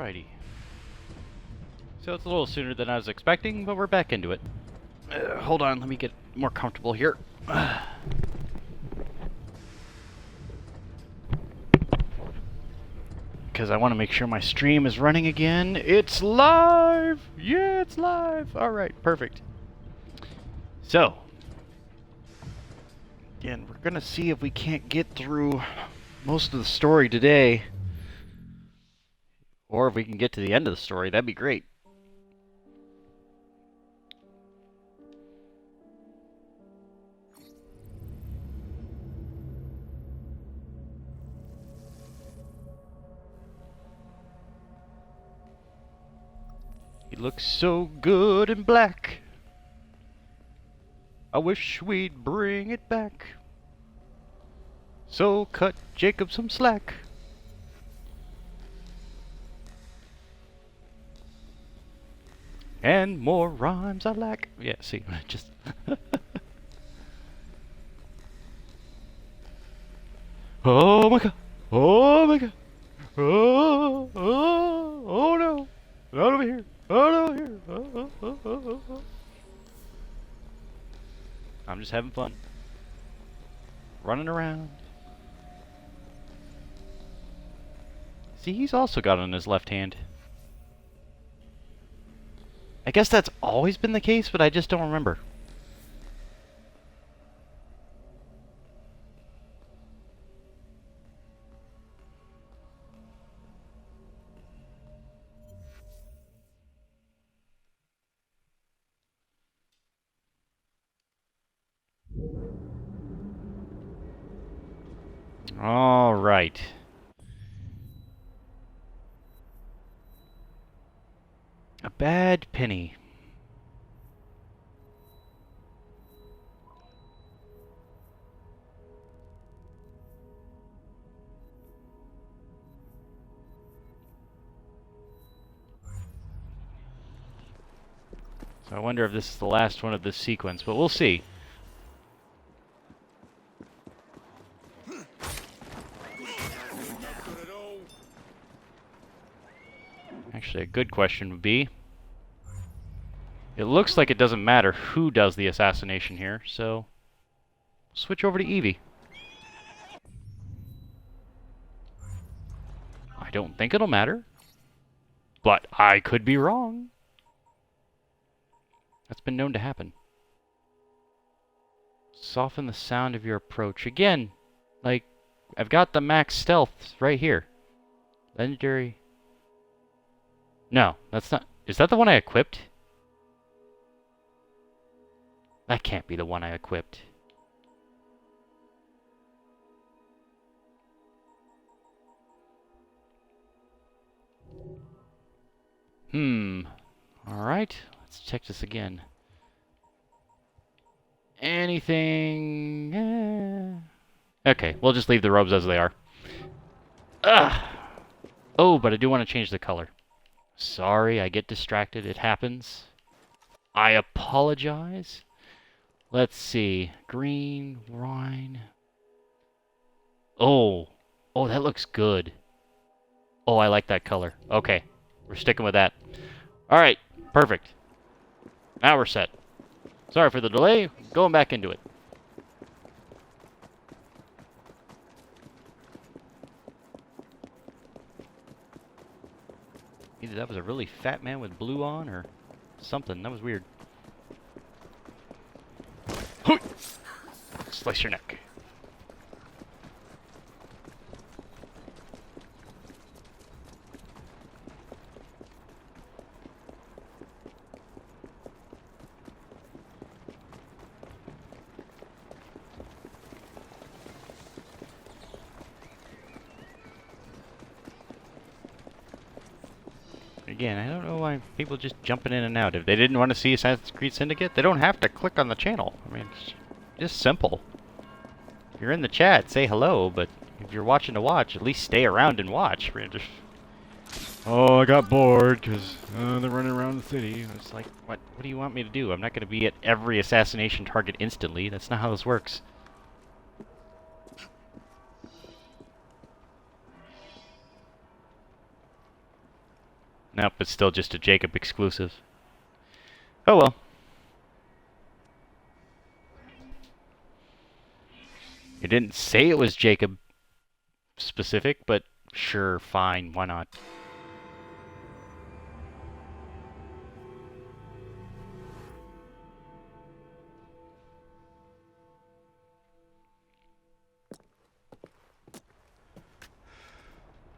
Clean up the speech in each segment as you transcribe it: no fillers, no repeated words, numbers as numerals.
Alrighty. So it's a little sooner than I was expecting, but we're back into it. Hold on, let me get more comfortable here. Because I want to make sure my stream is running again. It's live! Yeah, it's live! Alright, perfect. So, again, we're going to see if we can't get through most of the story today. Or if we can get to the end of the story, that'd be great. He looks so good in black. I wish we'd bring it back. So cut Jacob some slack. And more rhymes I lack. Yeah, see, just... Oh my god! Oh my god! Oh no! Not over here! Oh no, here! I'm just having fun. Running around. See, he's also got it on his left hand. I guess that's always been the case, but I just don't remember. All right. A bad penny. So I wonder if this is the last one of this sequence, but we'll see. Actually, a good question would be... It looks like it doesn't matter who does the assassination here, so... Switch over to Evie. I don't think it'll matter. But I could be wrong. That's been known to happen. Soften the sound of your approach. Again, like, I've got the max stealth right here. Legendary... No, that's not... Is that the one I equipped? That can't be the one I equipped. Alright, let's check this again. Anything... Okay, we'll just leave the robes as they are. Ugh! Oh, but I do want to change the color. Sorry, I get distracted. It happens. I apologize. Let's see. Green, wine. Oh. Oh, that looks good. Oh, I like that color. Okay. We're sticking with that. Alright. Perfect. Now we're set. Sorry for the delay. Going back into it. Either that was a really fat man with blue on, or something. That was weird. Slice your neck. Again, I don't know why people just jumping in and out. If they didn't want to see Assassin's Creed Syndicate, they don't have to click on the channel. I mean, it's just simple. If you're in the chat, say hello, but if you're watching to watch, at least stay around and watch. Just, oh, I got bored because they're running around the city. It's like, what do you want me to do? I'm not going to be at every assassination target instantly. That's not how this works. Nope, it's still just a Jacob exclusive. Oh well. It didn't say it was Jacob specific, but sure, fine, why not?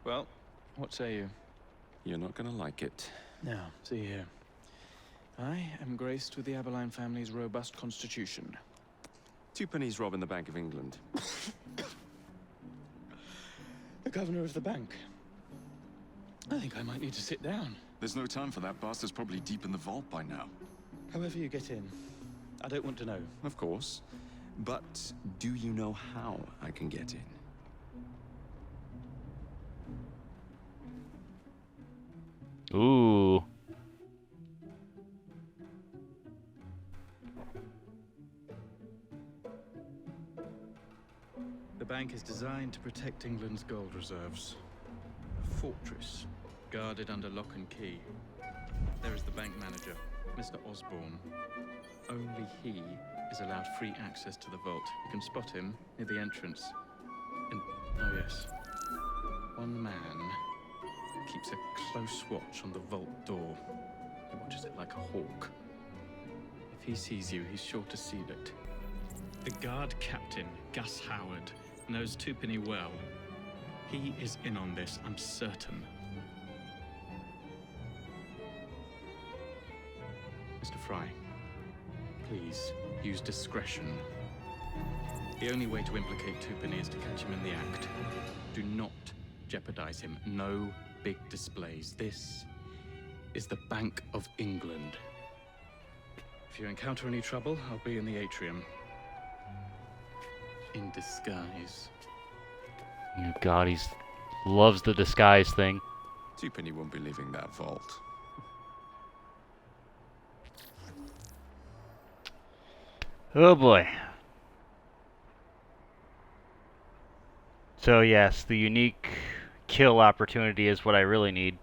Well, what say you? You're not gonna like it. Now, see here. I am graced with the Aberline family's robust constitution. Two pennies robbing the Bank of England. The governor of the bank. I think I might need to sit down. There's no time for that. Bastard's probably deep in the vault by now. However you get in, I don't want to know. Of course. But do you know how I can get in? Ooh. The bank is designed to protect England's gold reserves. A fortress, guarded under lock and key. There is the bank manager, Mr. Osborne. Only he is allowed free access to the vault. You can spot him near the entrance. And, oh yes, one man keeps a close watch on the vault door. He watches it like a hawk. If he sees you, he's sure to seal it. The guard captain, Gus Howard, knows Twopenny well. He is in on this, I'm certain. Mr. Fry, please use discretion. The only way to implicate Twopenny is to catch him in the act. Do not jeopardize him. No big displays. This is the Bank of England. If you encounter any trouble, I'll be in the atrium. In disguise. Oh God, he loves the disguise thing. Twopenny won't be leaving that vault. Oh boy. So yes, the unique kill opportunity is what I really need.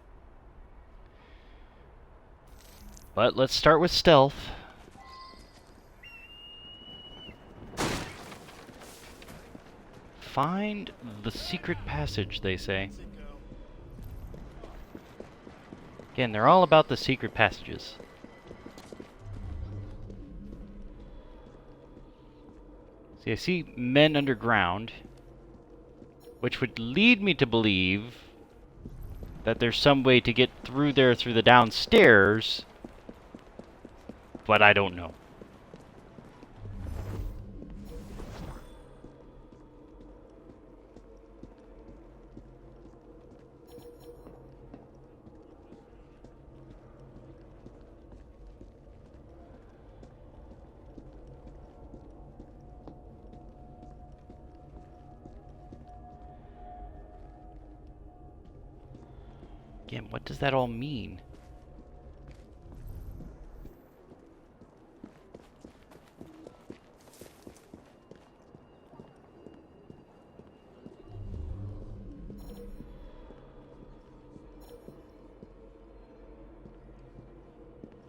But let's start with stealth. Find the secret passage, they say. Again, they're all about the secret passages. See, I see men underground, which would lead me to believe that there's some way to get through there through the downstairs, but I don't know. Again, what does that all mean?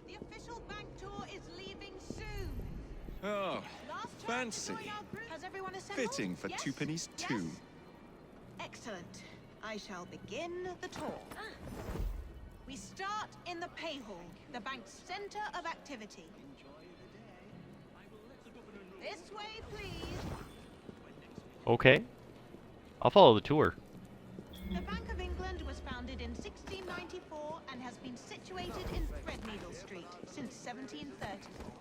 The official bank tour is leaving soon. Oh, Last chance to fancy. join our group. Has everyone assembled? Fitting for Yes? Twopenny's Yes? too. Excellent. I shall begin the tour. We start in the pay hall, the bank's center of activity. This way, please. Okay. I'll follow the tour. The Bank of England was founded in 1694 and has been situated in Threadneedle Street since 1734.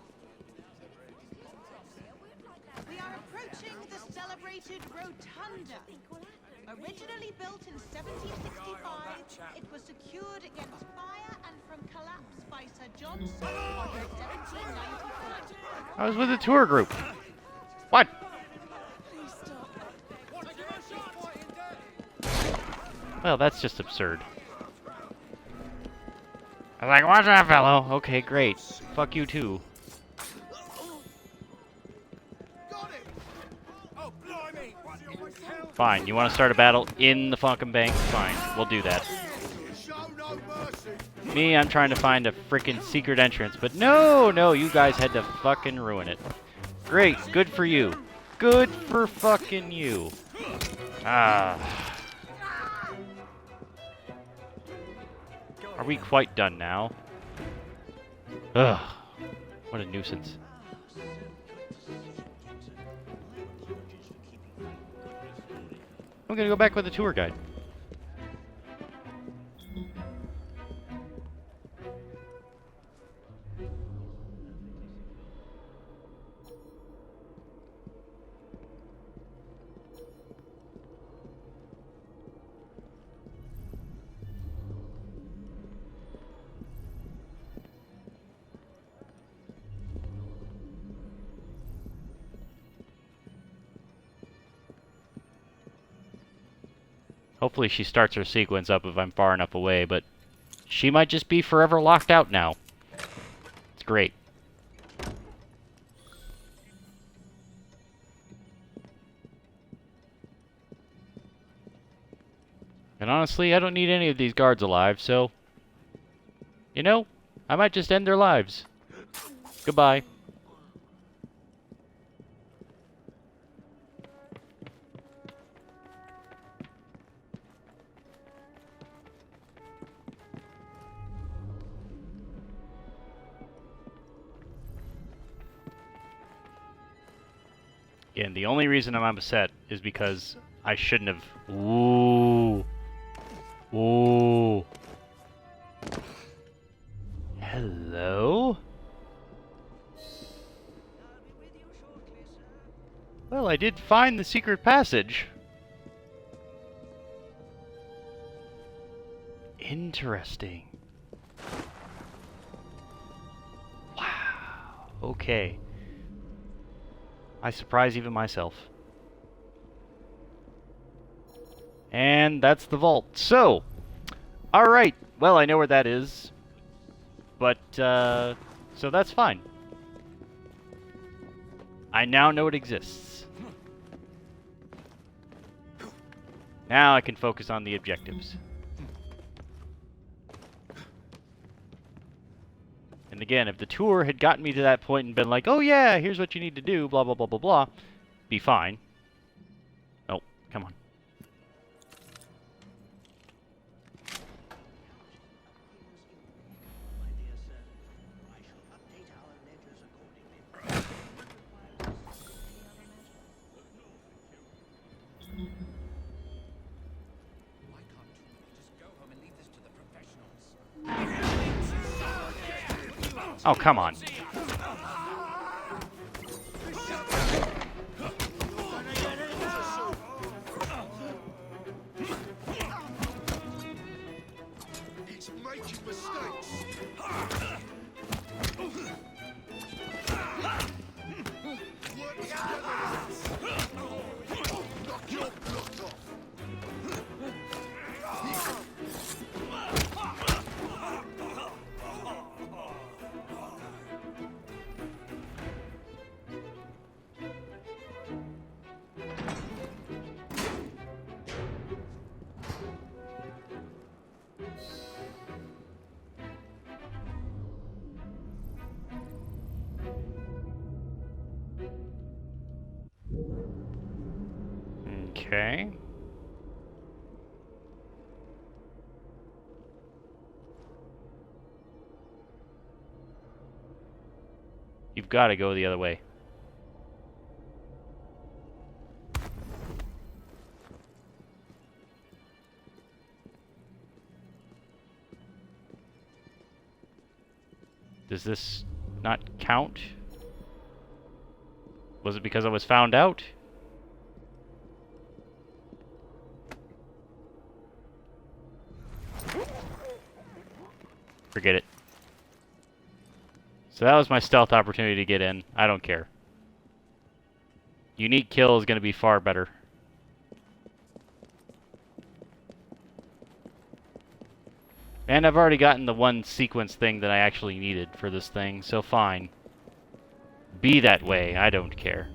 We are approaching the celebrated Rotunda. Originally built in 1765, it was secured against fire and from collapse by Sir John Sutton in 1794. I was with a tour group. What? Well, that's just absurd. I was like, watch that fellow. Okay, great. Fuck you too. Fine, you want to start a battle in the fucking bank? Fine, we'll do that. Me, I'm trying to find a freaking secret entrance, but no, you guys had to fucking ruin it. Great, good for you. Good for fucking you. Ah. Are we quite done now? Ugh. What a nuisance. I'm gonna go back with the tour guide. Hopefully she starts her sequence up if I'm far enough away, but she might just be forever locked out now. It's great. And honestly, I don't need any of these guards alive, so... You know, I might just end their lives. Goodbye. And the only reason I'm upset is because I shouldn't have... Ooh. Ooh. Hello? Well, I did find the secret passage. Interesting. Wow. Okay. I surprise even myself. And that's the vault. So, alright. Well, I know where that is. But, so that's fine. I now know it exists. Now I can focus on the objectives. And again, if the tour had gotten me to that point and been like, oh yeah, here's what you need to do, blah, blah, blah, blah, blah, be fine. Oh, come on. Oh, come on. It's making mistakes. Knock your block off. Okay. You've got to go the other way. Does this not count? Was it because I was found out? Forget it. So that was my stealth opportunity to get in. I don't care. Unique kill is going to be far better. And I've already gotten the one sequence thing that I actually needed for this thing, so fine. Be that way, I don't care.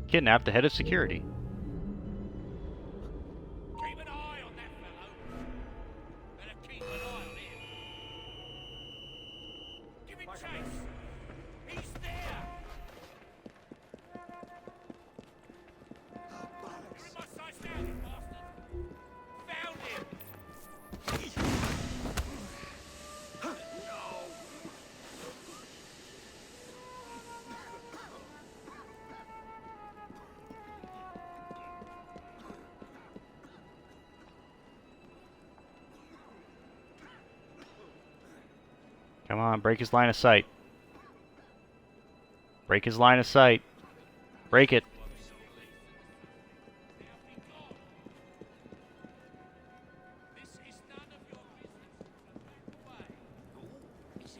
Kidnap the head of security. Come on, break his line of sight. Break his line of sight. Break it.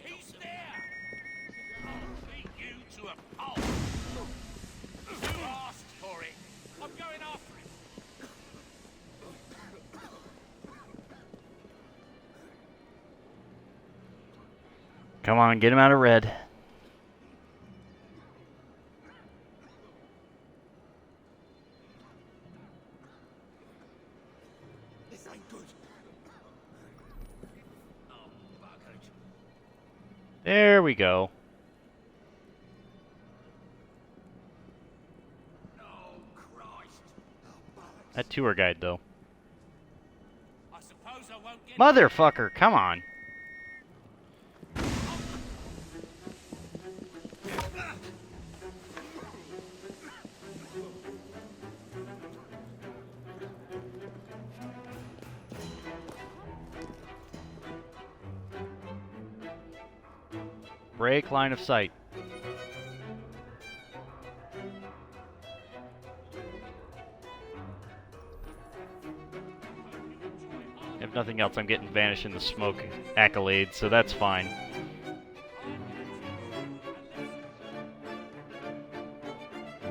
He's there! I'll beat you to a pulp! You asked for it! I'm going after him! Come on, get him out of red. This ain't good! Oh, buggered! There we go. Oh, Christ! Oh, bollocks! That tour guide, though. I suppose I won't get... Motherfucker, come on. Break line of sight. If nothing else, I'm getting Vanish in the Smoke accolades, so that's fine.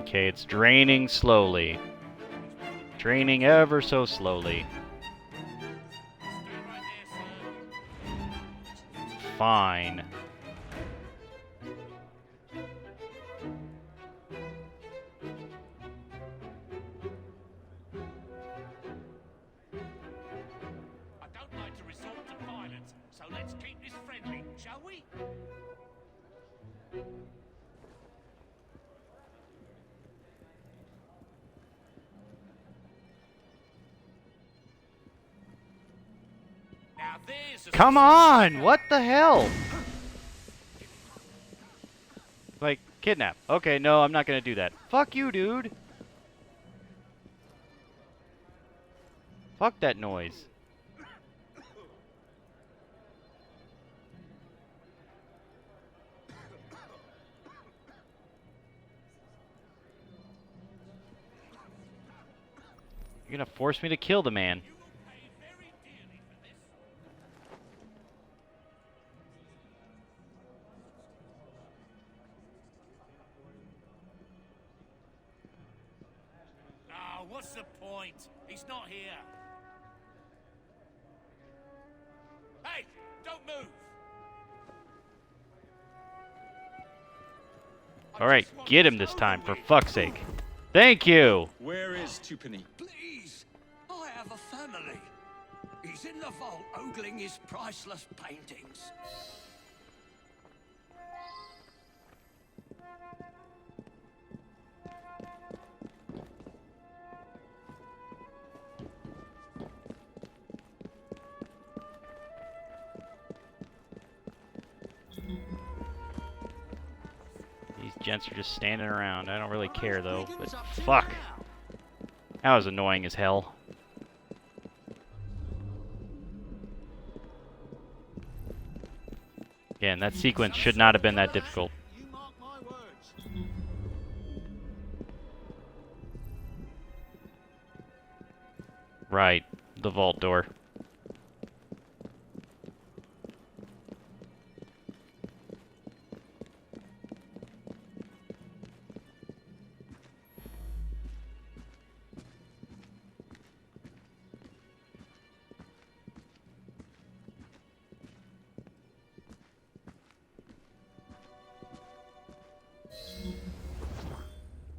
Okay, it's draining slowly. Draining ever so slowly. Fine. So let's keep this friendly, shall we? Now there's a... Come on! What the hell? Like, kidnap. Okay, no, I'm not gonna do that. Fuck you, dude! Fuck that noise. You're gonna force me to kill the man. You will pay very dearly for this. Ah, what's the point? He's not here. Hey, don't move. Alright, get him this time, for fuck's sake. Thank you! Where is Tupani? Please, I have a family. He's in the vault ogling his priceless paintings. These gents are just standing around. I don't really care, though, but fuck. That was annoying as hell. Again, that sequence should not have been that difficult. You mark my words. Right, the vault door.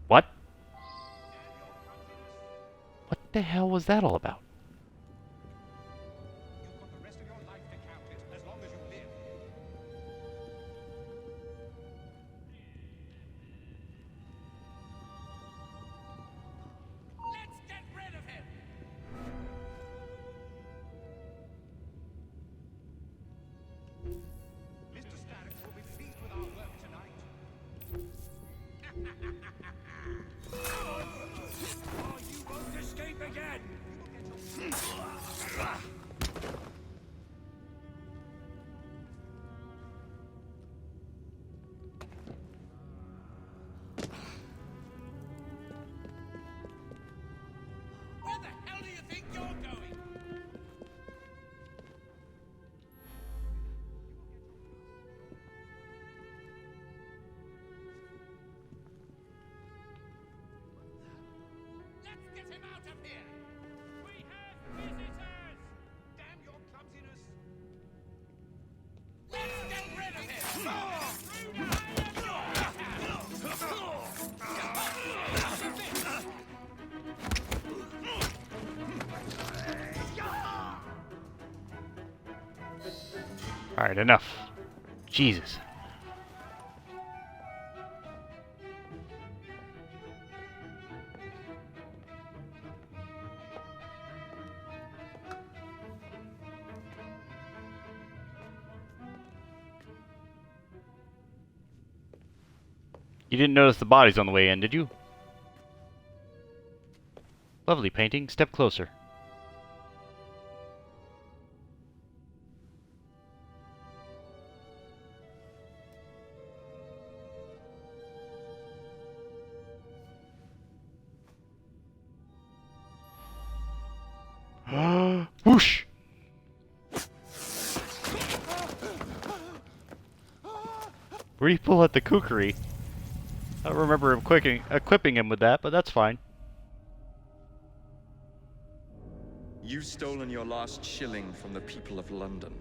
What? What the hell was that all about? You've got the rest of your life to count it, as long as you live. Where the hell do you think you're going? Let's get him out of here! We have visitors! Damn your clumsiness! Let's get rid of him! Alright, enough. Jesus. You didn't notice the bodies on the way in, did you? Lovely painting. Step closer. Whoosh! Where'd he pull out the kukri? I don't remember him equipping him with that, but that's fine. You've stolen your last shilling from the people of London.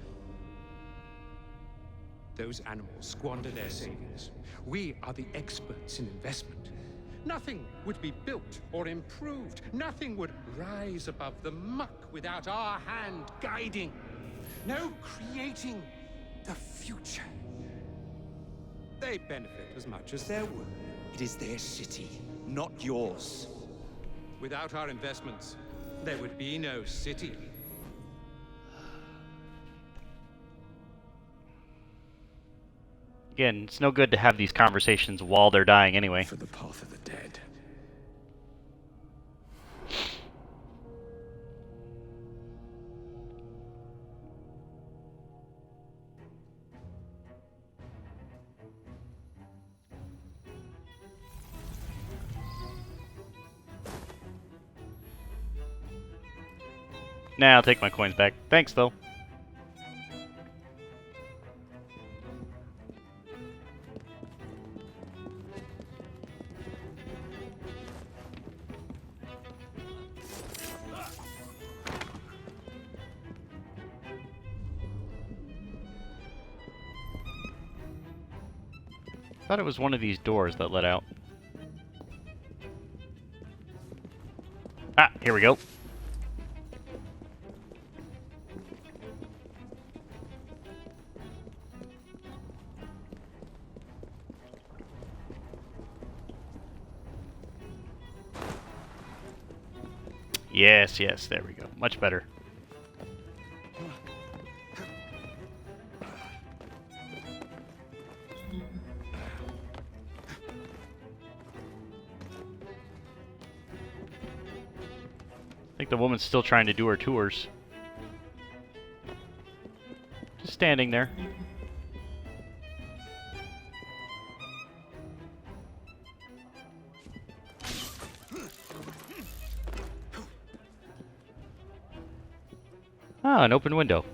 Those animals squander their savings. We are the experts in investment. Nothing would be built or improved. Nothing would rise above the muck without our hand guiding. No creating the future. They benefit as much as their work. It is their city, not yours. Without our investments, there would be no city. Again, it's no good to have these conversations while they're dying anyway. For the path of the dead. Nah, I'll take my coins back. Thanks, though. Thought it was one of these doors that led out. Ah, here we go. Yes, yes, there we go. Much better. I think the woman's still trying to do her tours. Just standing there. Ah, an open window.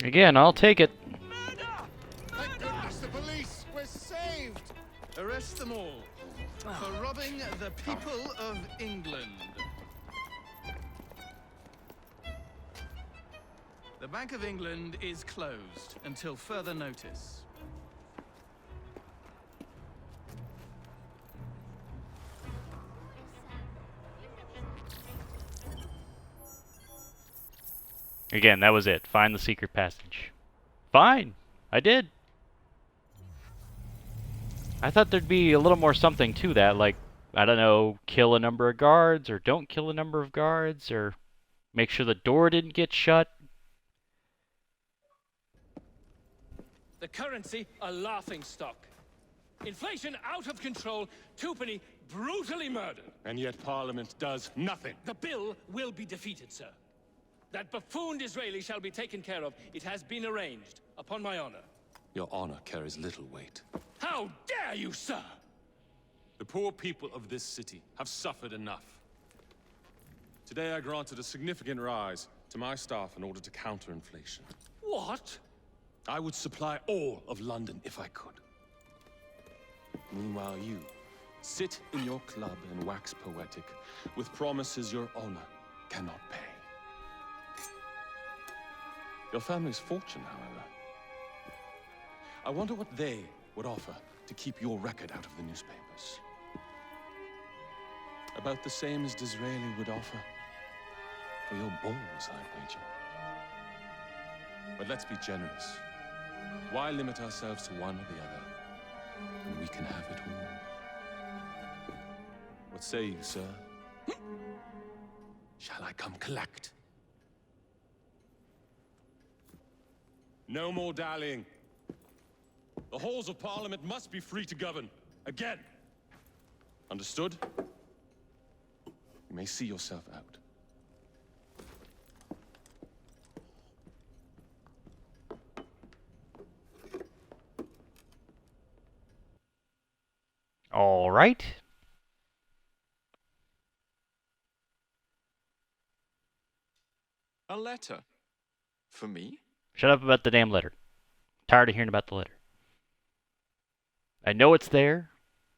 Again, I'll take it. Thank goodness the police! We're saved! Arrest them all for robbing the people of England. The Bank of England is closed until further notice. Again, that was it. Find the secret passage. Fine. I did. I thought there'd be a little more something to that, like, I don't know, kill a number of guards, or don't kill a number of guards, or make sure the door didn't get shut. The currency a laughing stock. Inflation out of control, Twopenny brutally murdered. And yet Parliament does nothing. The bill will be defeated, sir. That buffoon Disraeli shall be taken care of. It has been arranged, upon my honor. Your honor carries little weight. How dare you, sir! The poor people of this city have suffered enough. Today I granted a significant rise to my staff in order to counter inflation. What? I would supply all of London if I could. Meanwhile, you sit in your club and wax poetic with promises your honor cannot pay. Your family's fortune, however. I wonder what they would offer to keep your record out of the newspapers. About the same as Disraeli would offer for your balls, I wager. But let's be generous. Why limit ourselves to one or the other, when we can have it all? What say you, sir? Shall I come collect? No more dallying. The halls of Parliament must be free to govern. Again. Understood? You may see yourself out. All right. A letter? For me? Shut up about the damn letter. Tired of hearing about the letter. I know it's there.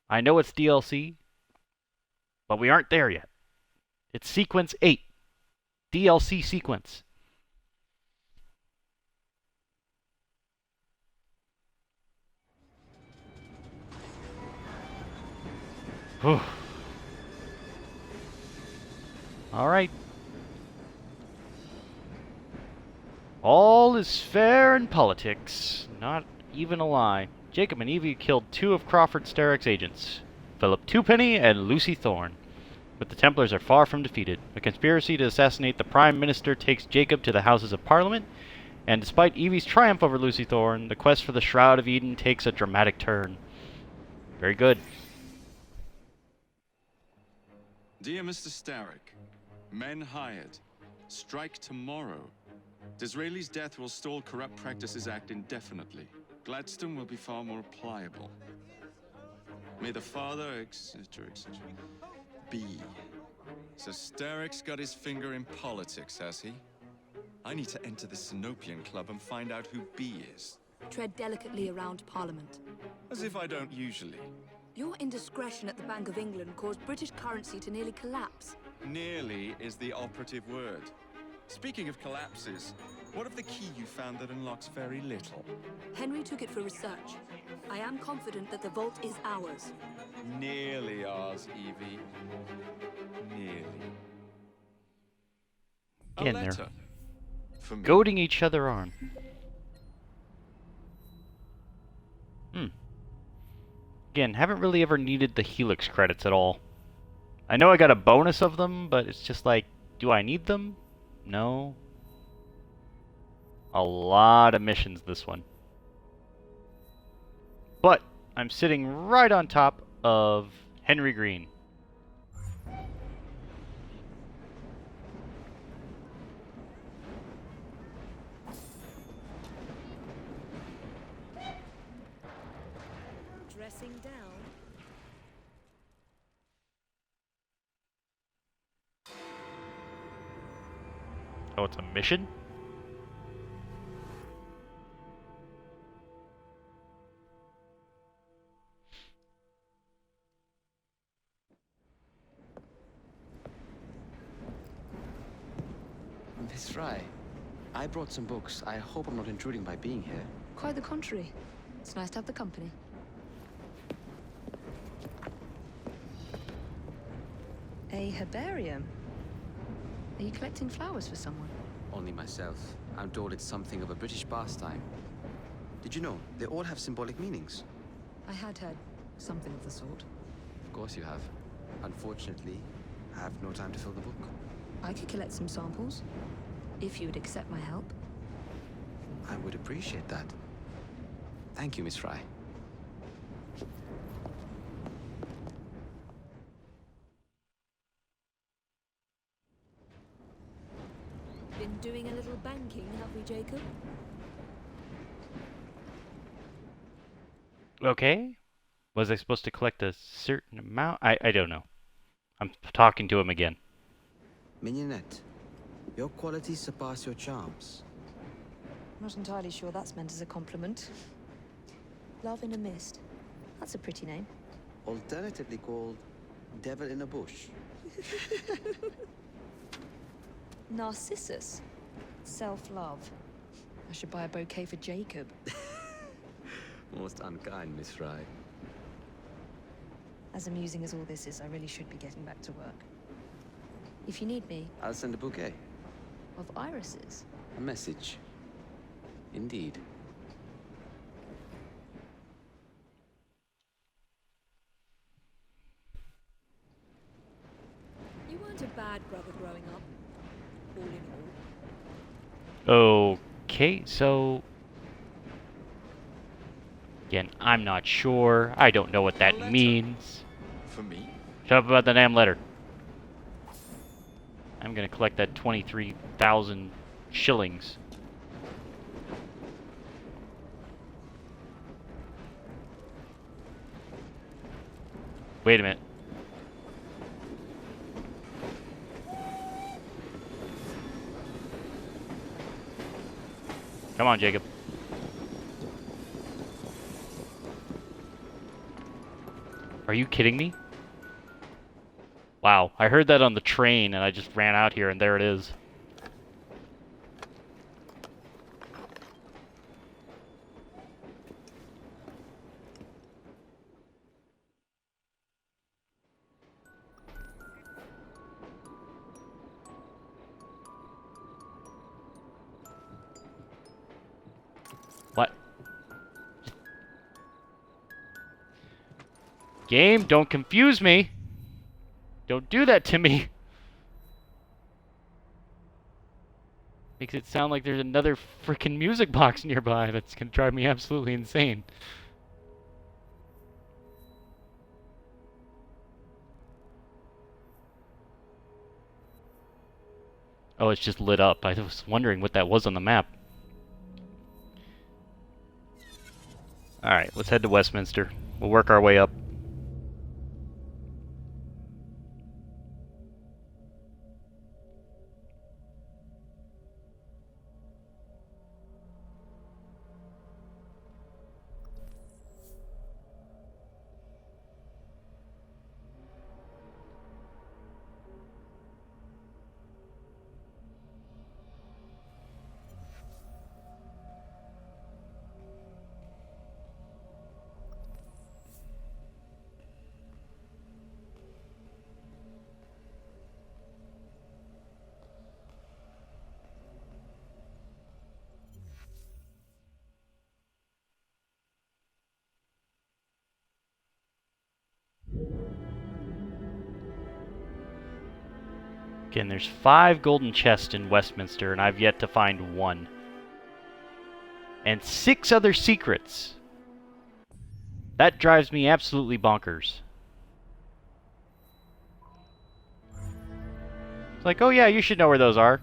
I know it's DLC. But we aren't there yet. It's Sequence 8. DLC sequence. Whew. All right. All is fair in politics. Not even a lie. Jacob and Evie killed two of Crawford Starrick's agents, Philip Twopenny and Lucy Thorne. But the Templars are far from defeated. A conspiracy to assassinate the Prime Minister takes Jacob to the Houses of Parliament, and despite Evie's triumph over Lucy Thorne, the quest for the Shroud of Eden takes a dramatic turn. Very good. Dear Mr. Starrick, men hired. Strike tomorrow. Disraeli's death will stall Corrupt Practices Act indefinitely. Gladstone will be far more pliable. May the father, etc., etc. be. So Starrick's got his finger in politics, has he? I need to enter the Sinopian Club and find out who B is. Tread delicately around Parliament. As if I don't usually. Your indiscretion at the Bank of England caused British currency to nearly collapse. Nearly is the operative word. Speaking of collapses, what of the key you found that unlocks very little? Henry took it for research. I am confident that the vault is ours. Nearly ours, Evie. Nearly. Again, A they're letter. For me. goading each other on. Again, haven't really ever needed the Helix credits at all. I know I got a bonus of them, but it's just like, do I need them? No. A lot of missions this one. But I'm sitting right on top of Henry Green. Dressing down. Oh, it's a mission? Miss Fry, I brought some books. I hope I'm not intruding by being here. Quite the contrary. It's nice to have the company. A herbarium? Are you collecting flowers for someone? Only myself. I'm told it's something of a British pastime. Did you know they all have symbolic meanings? I had heard. Something of the sort. Of course you have. Unfortunately, I have no time to fill the book. I could collect some samples, if you would accept my help. I would appreciate that. Thank you, Miss Fry. Been doing a little banking, have we, Jacob? Okay. Was I supposed to collect a certain amount? I don't know. I'm talking to him again. Mignonette, your qualities surpass your charms. I'm not entirely sure that's meant as a compliment. Love in a Mist. That's a pretty name. Alternatively called Devil in a Bush. Narcissus. Self-love. I should buy a bouquet for Jacob. Most unkind, Miss Fry. As amusing as all this is, I really should be getting back to work. If you need me... I'll send a bouquet. Of irises? A message. Indeed. You weren't a bad brother growing up, all in all. Okay, so... Again, I'm not sure. I don't know what that means. For me? Shut up about the damn letter. I'm gonna collect that 23,000 shillings. Wait a minute. Come on, Jacob. Are you kidding me? Wow, I heard that on the train and I just ran out here and there it is. What? Game, don't confuse me. Don't do that to me. Makes it sound like there's another freaking music box nearby that's gonna drive me absolutely insane. Oh, it's just lit up. I was wondering what that was on the map. Alright, let's head to Westminster. We'll work our way up. Again, there's 5 golden chests in Westminster, and I've yet to find 1. And 6 other secrets. That drives me absolutely bonkers. It's like, oh yeah, you should know where those are.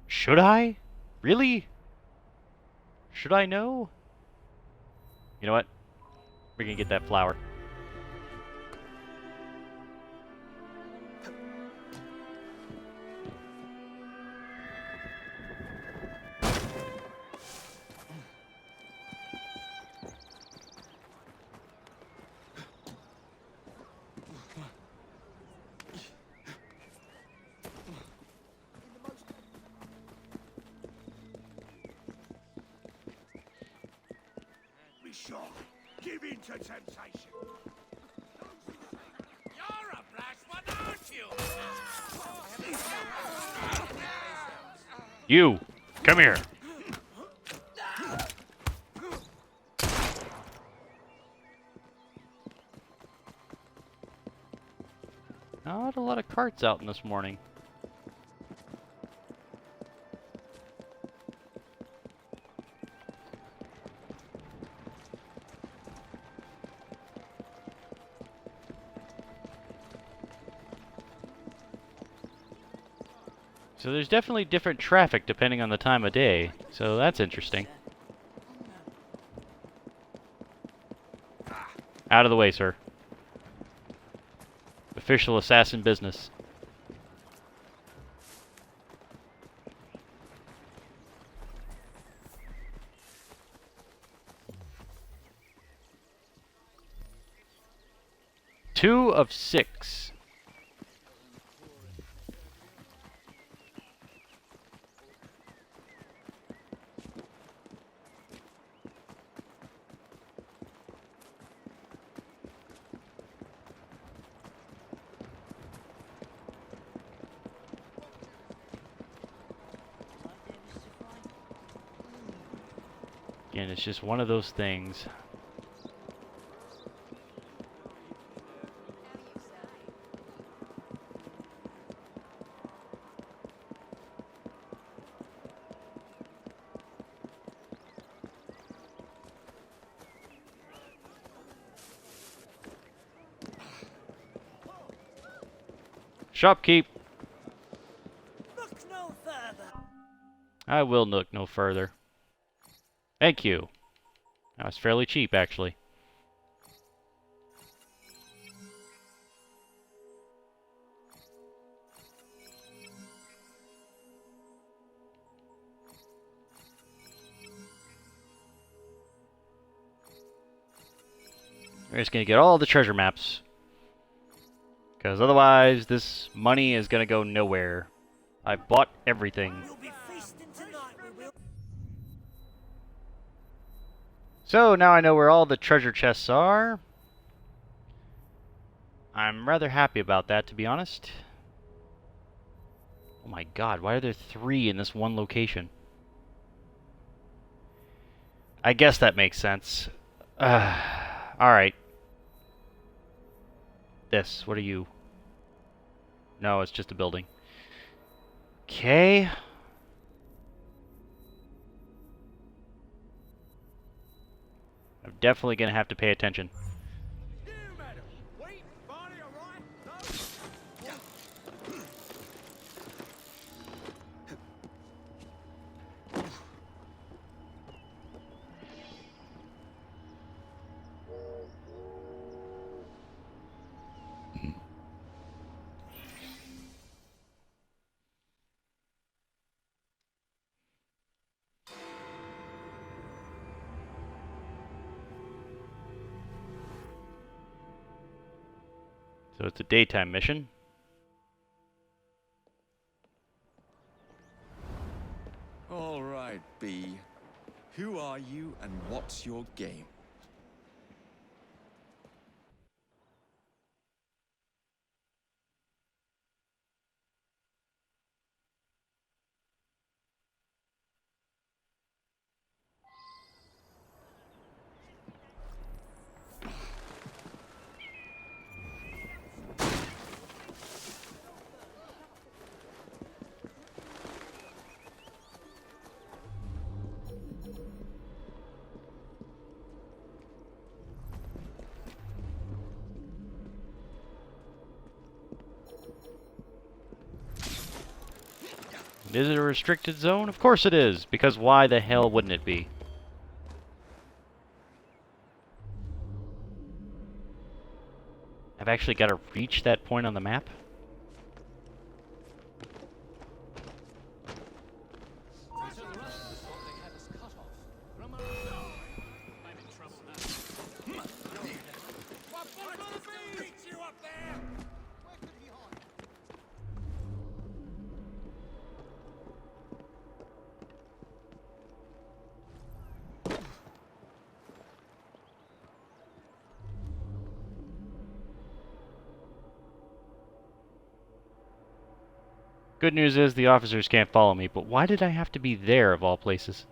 Should I? Really? Should I know? You know what? We're gonna get that flower. Give in to temptation. You're a brash one, aren't you? You! Come here! Not a lot of carts out in this morning. So there's definitely different traffic depending on the time of day, so that's interesting. Out of the way, sir. Official assassin business. Two of 6. Again, it's just one of those things. Shopkeep. Look no further. I will look no further. Thank you. That was fairly cheap, actually. We're just gonna get all the treasure maps. Because otherwise, this money is gonna go nowhere. I bought everything. We'll be feasting tonight, we will. So now I know where all the treasure chests are. I'm rather happy about that, to be honest. Oh my god, why are there 3 in this one location? I guess that makes sense. Alright. This, what are you? No, it's just a building. Okay. I'm definitely gonna have to pay attention. So it's a daytime mission. All right, B. Who are you and what's your game? Is it a restricted zone? Of course it is, because why the hell wouldn't it be? I've actually got to reach that point on the map? Good news is the officers can't follow me, but why did I have to be there of all places?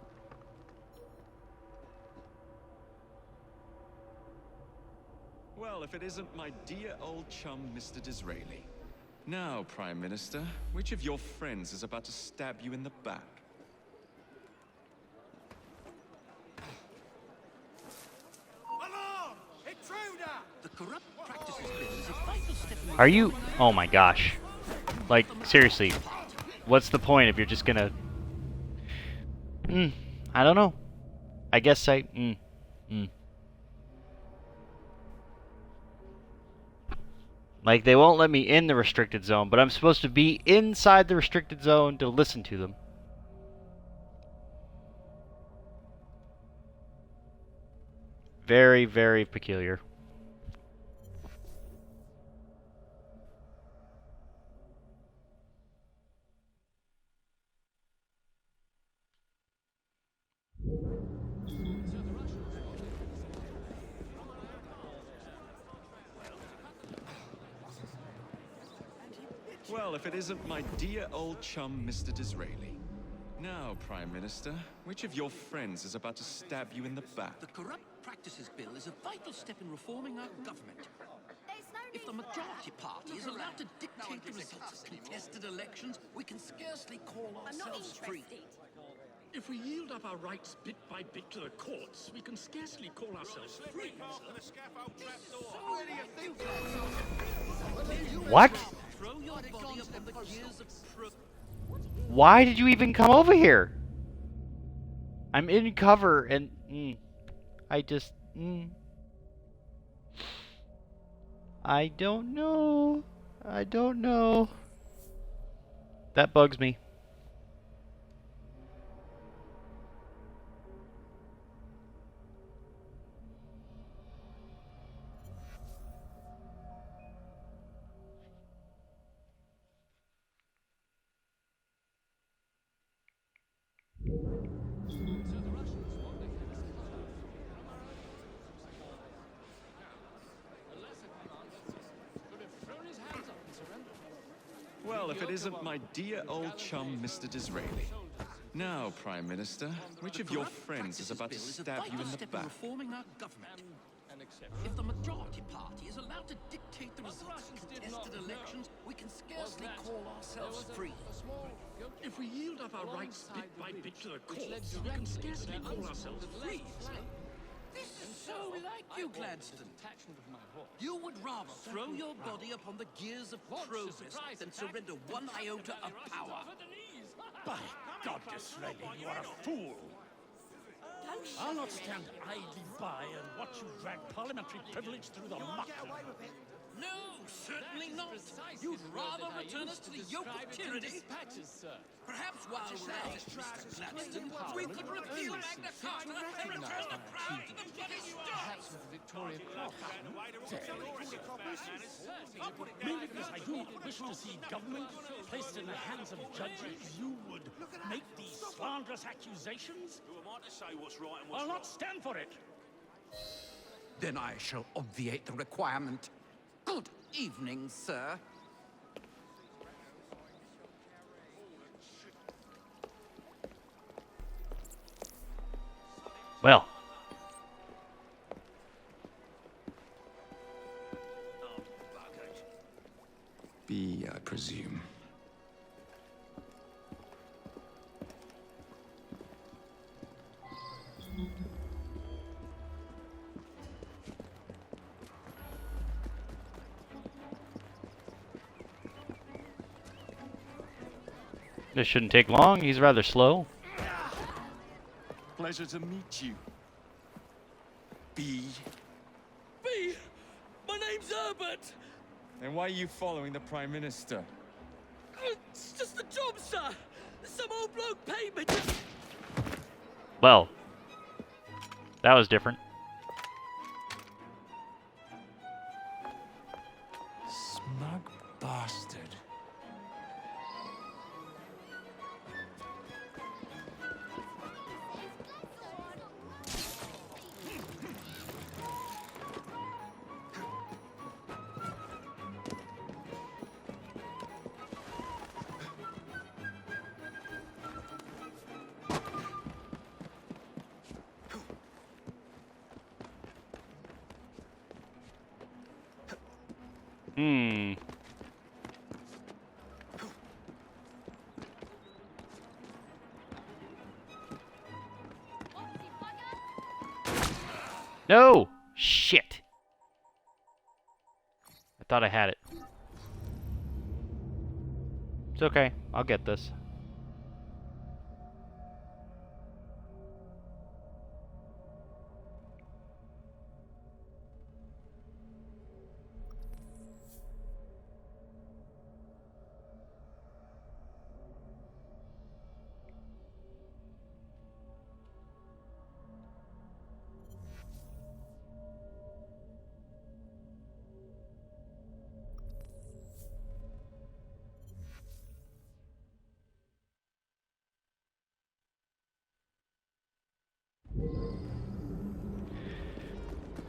Well, if it isn't my dear old chum, Mr. Disraeli. Now, Prime Minister, which of your friends is about to stab you in the back? Alarm! Intruder! The corrupt practices bill is a vital step in... Are you? Oh my gosh. Like, seriously. What's the point if you're just gonna... I don't know. I guess Like, they won't let me in the restricted zone, but I'm supposed to be inside the restricted zone to listen to them. Very, very peculiar. Well, if it isn't my dear old chum, Mr. Disraeli. Now, Prime Minister, which of your friends is about to stab you in the back? The corrupt practices bill is a vital step in reforming our government. If the majority party is allowed to dictate the results of contested elections, we can scarcely call ourselves free. If we yield up our rights bit by bit to the courts, we can scarcely call ourselves free. What? Why did you even come over here? I'm in cover and I just I don't know. I don't know. That bugs me. Well, if it isn't my dear old chum, Mr. Disraeli. Now, Prime Minister, which of your friends is about to stab you in the back? Reforming our government. If the majority party is allowed to dictate the results of contested elections, we can scarcely call ourselves free. If we yield up our rights bit by bit to the courts, we can scarcely call ourselves free. This is so like you, Gladstone. You would rather throw your body upon the gears of progress than surrender one iota of power. By God, Disraeli, you are a fool. I'll not stand idly by and watch you drag parliamentary privilege through the muck. No, certainly not. You'd rather return us to the yoke of tyranny. Perhaps while we're at it, Mr. Gladstone, we could repeal Magna Carta and return the crown to the bloody state. Perhaps with the Victoria Cross. Merely because I do not wish to see government placed in the hands of judges, you would make these slanderous accusations? Who am I to say what's right and what's I'll wrong? not stand for it. Then I shall obviate the requirement. Good evening, sir. Well. B, I presume. This shouldn't take long. He's rather slow. Pleasure to meet you. B. B! My name's Herbert! And why are you following the Prime Minister? It's just the job, sir! Some old bloke paid me to... Well, that was different. Smug bastard. No! Shit! I thought I had it. It's okay. I'll get this.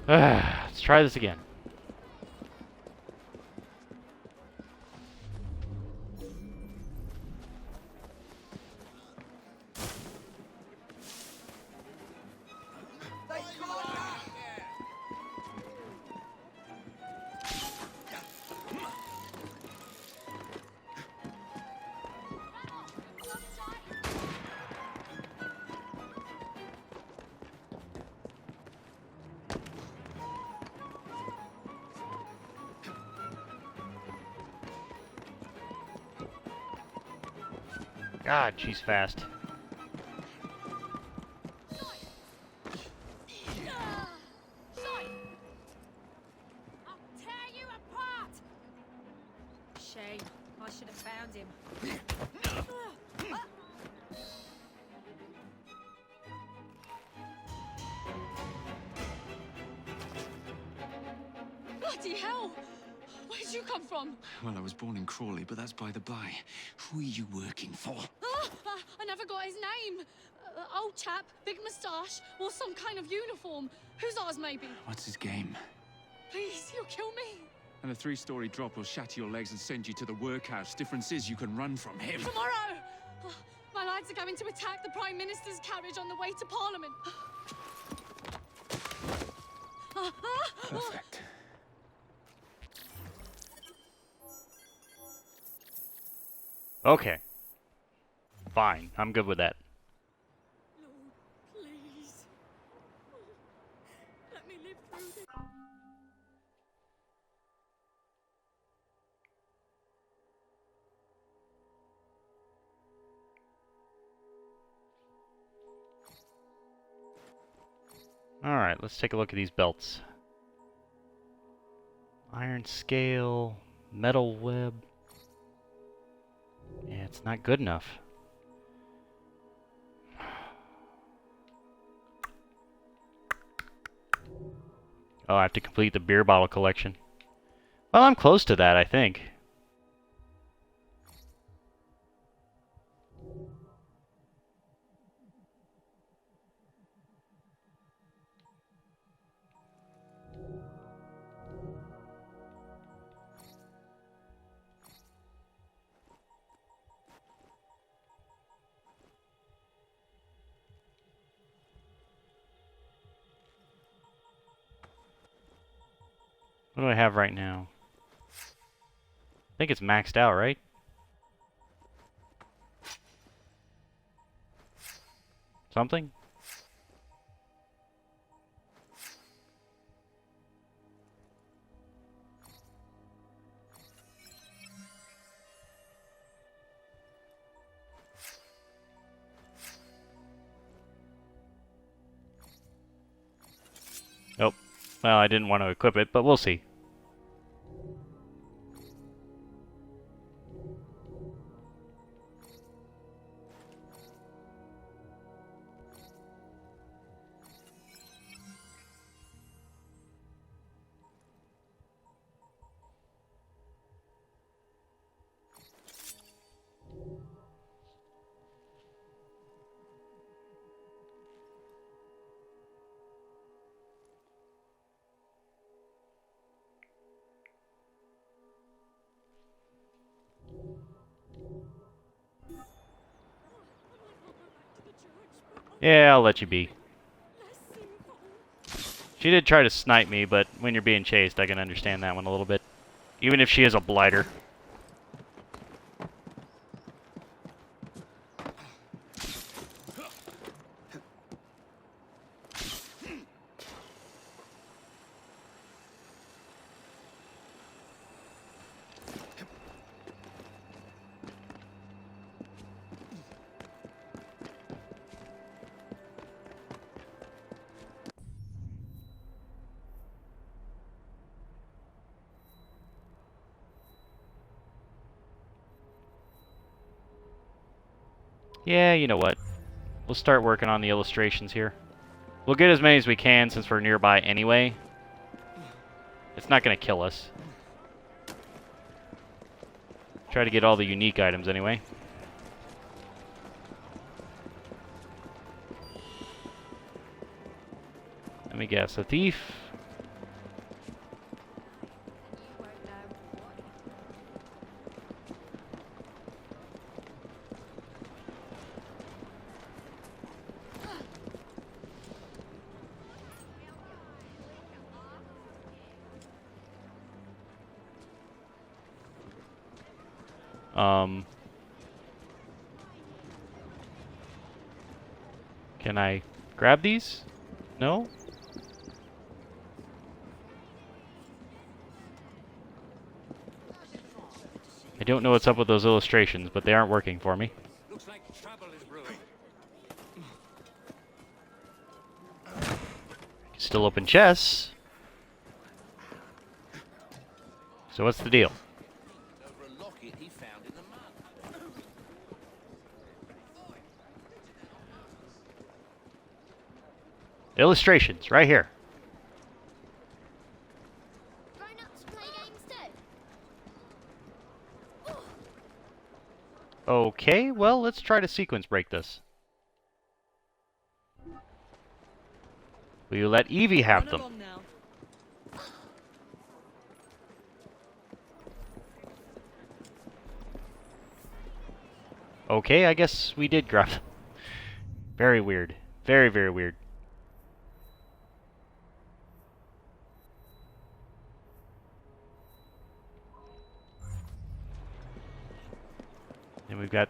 Let's try this again. God, she's fast. Shame. I should have found him. Bloody hell! Where'd you come from? Well, I was born in Crawley, but that's by the by. Who are you working for? I never got his name. Old chap, big moustache, wore some kind of uniform. Who's ours, maybe? What's his game? Please, you'll kill me. And a 3-story drop will shatter your legs and send you to the workhouse. Difference is you can run from him. Tomorrow! My lads are going to attack the Prime Minister's carriage on the way to Parliament. Perfect. Okay. Fine. I'm good with that. Lord, please. Let me live through this. Alright, let's take a look at these belts. Iron scale, metal web. Yeah, it's not good enough. Oh, I have to complete the beer bottle collection. Well, I'm close to that, I think. What do I have right now? I think it's maxed out, right? Something? Nope. Well, I didn't want to equip it, but we'll see. Yeah, I'll let you be. She did try to snipe me, but when you're being chased, I can understand that one a little bit. Even if she is a blighter. Yeah, you know what? We'll start working on the illustrations here. We'll get as many as we can since we're nearby anyway. It's not going to kill us. Try to get all the unique items anyway. Let me guess. A thief? Can I grab these? No? I don't know what's up with those illustrations, but they aren't working for me. Looks like trouble is brewing. Still open chests. So what's the deal? Over a locket he found in the mud. Illustrations, right here. Grown-ups play games too. Okay, well, let's try to sequence break this. Will you let Evie have them? Okay, I guess we did grab them. Very weird. Very, very weird. And we've got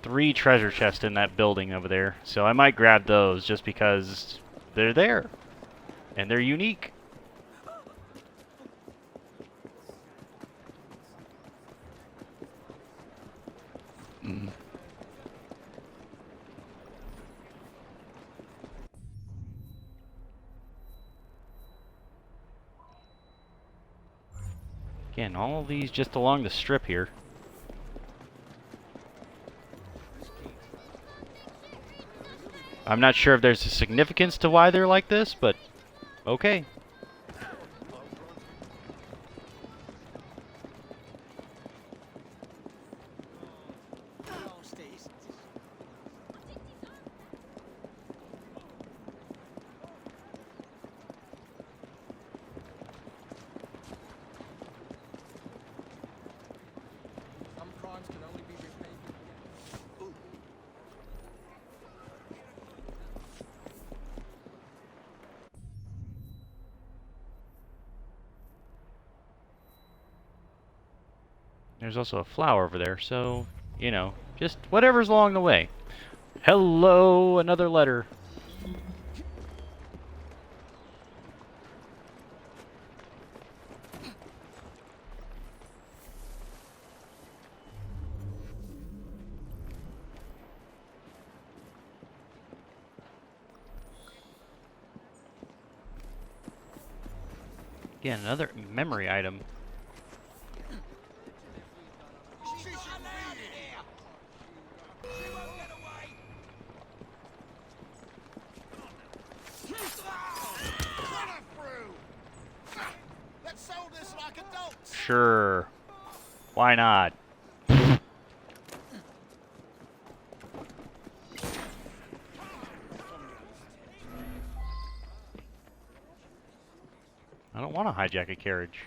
3 treasure chests in that building over there. So I might grab those just because they're there. And they're unique. Again, all of these just along the strip here. I'm not sure if there's a significance to why they're like this, but okay. There's also a flower over there, so, you know, just whatever's along the way. Hello, another letter. Again, another memory item. Sure. Why not? I don't want to hijack a carriage.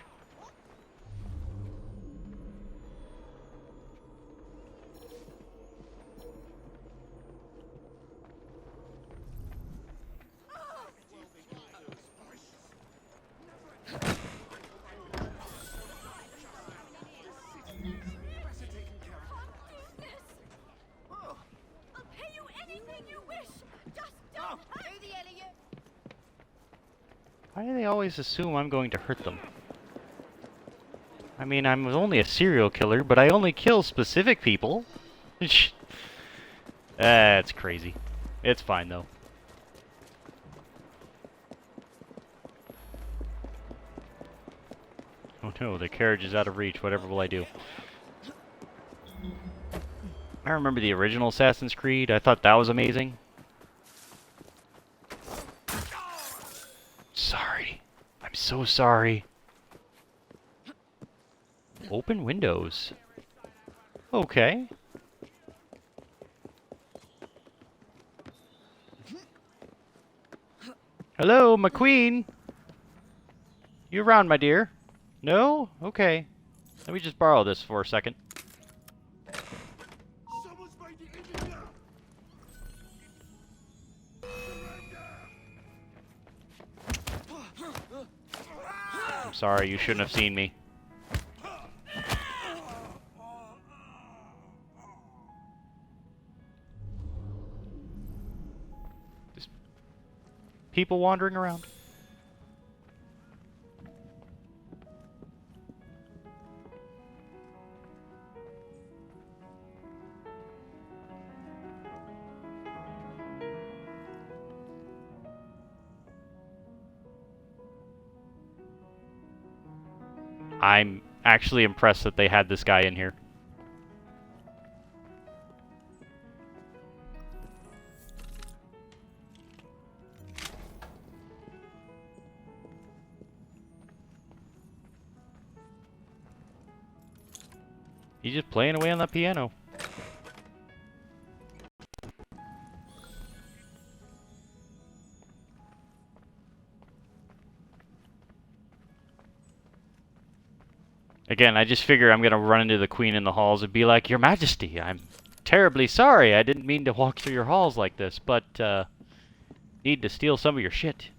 Why do they always assume I'm going to hurt them? I mean, I'm only a serial killer, but I only kill specific people. That's crazy. It's fine, though. Oh no, the carriage is out of reach. Whatever will I do? I remember the original Assassin's Creed. I thought that was amazing. Sorry. I'm so sorry. Open windows. Okay. Hello, McQueen. You around, my dear? No? Okay. Let me just borrow this for a second. I'm sorry, you shouldn't have seen me. Just people wandering around. I'm actually impressed that they had this guy in here. He's just playing away on the piano. Again, I just figure I'm gonna run into the Queen in the halls and be like, Your Majesty, I'm terribly sorry. I didn't mean to walk through your halls like this, but, need to steal some of your shit.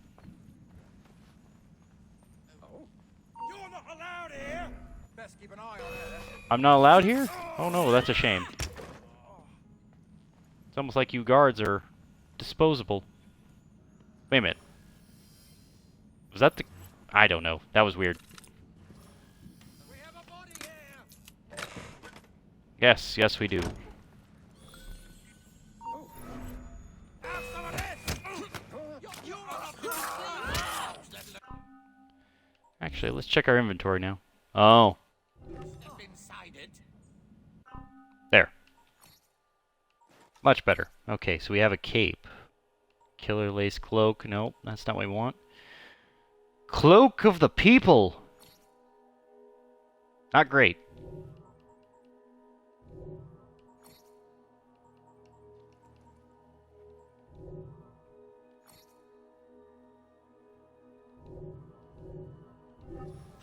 You're not allowed here. Best keep an eye on her. I'm not allowed here? Oh no, that's a shame. It's almost like you guards are disposable. Wait a minute. Was that the... I don't know. That was weird. Yes, yes we do. Actually, let's check our inventory now. Oh. There. Much better. Okay, so we have a cape. Killer lace cloak. Nope, that's not what we want. Cloak of the people! Not great.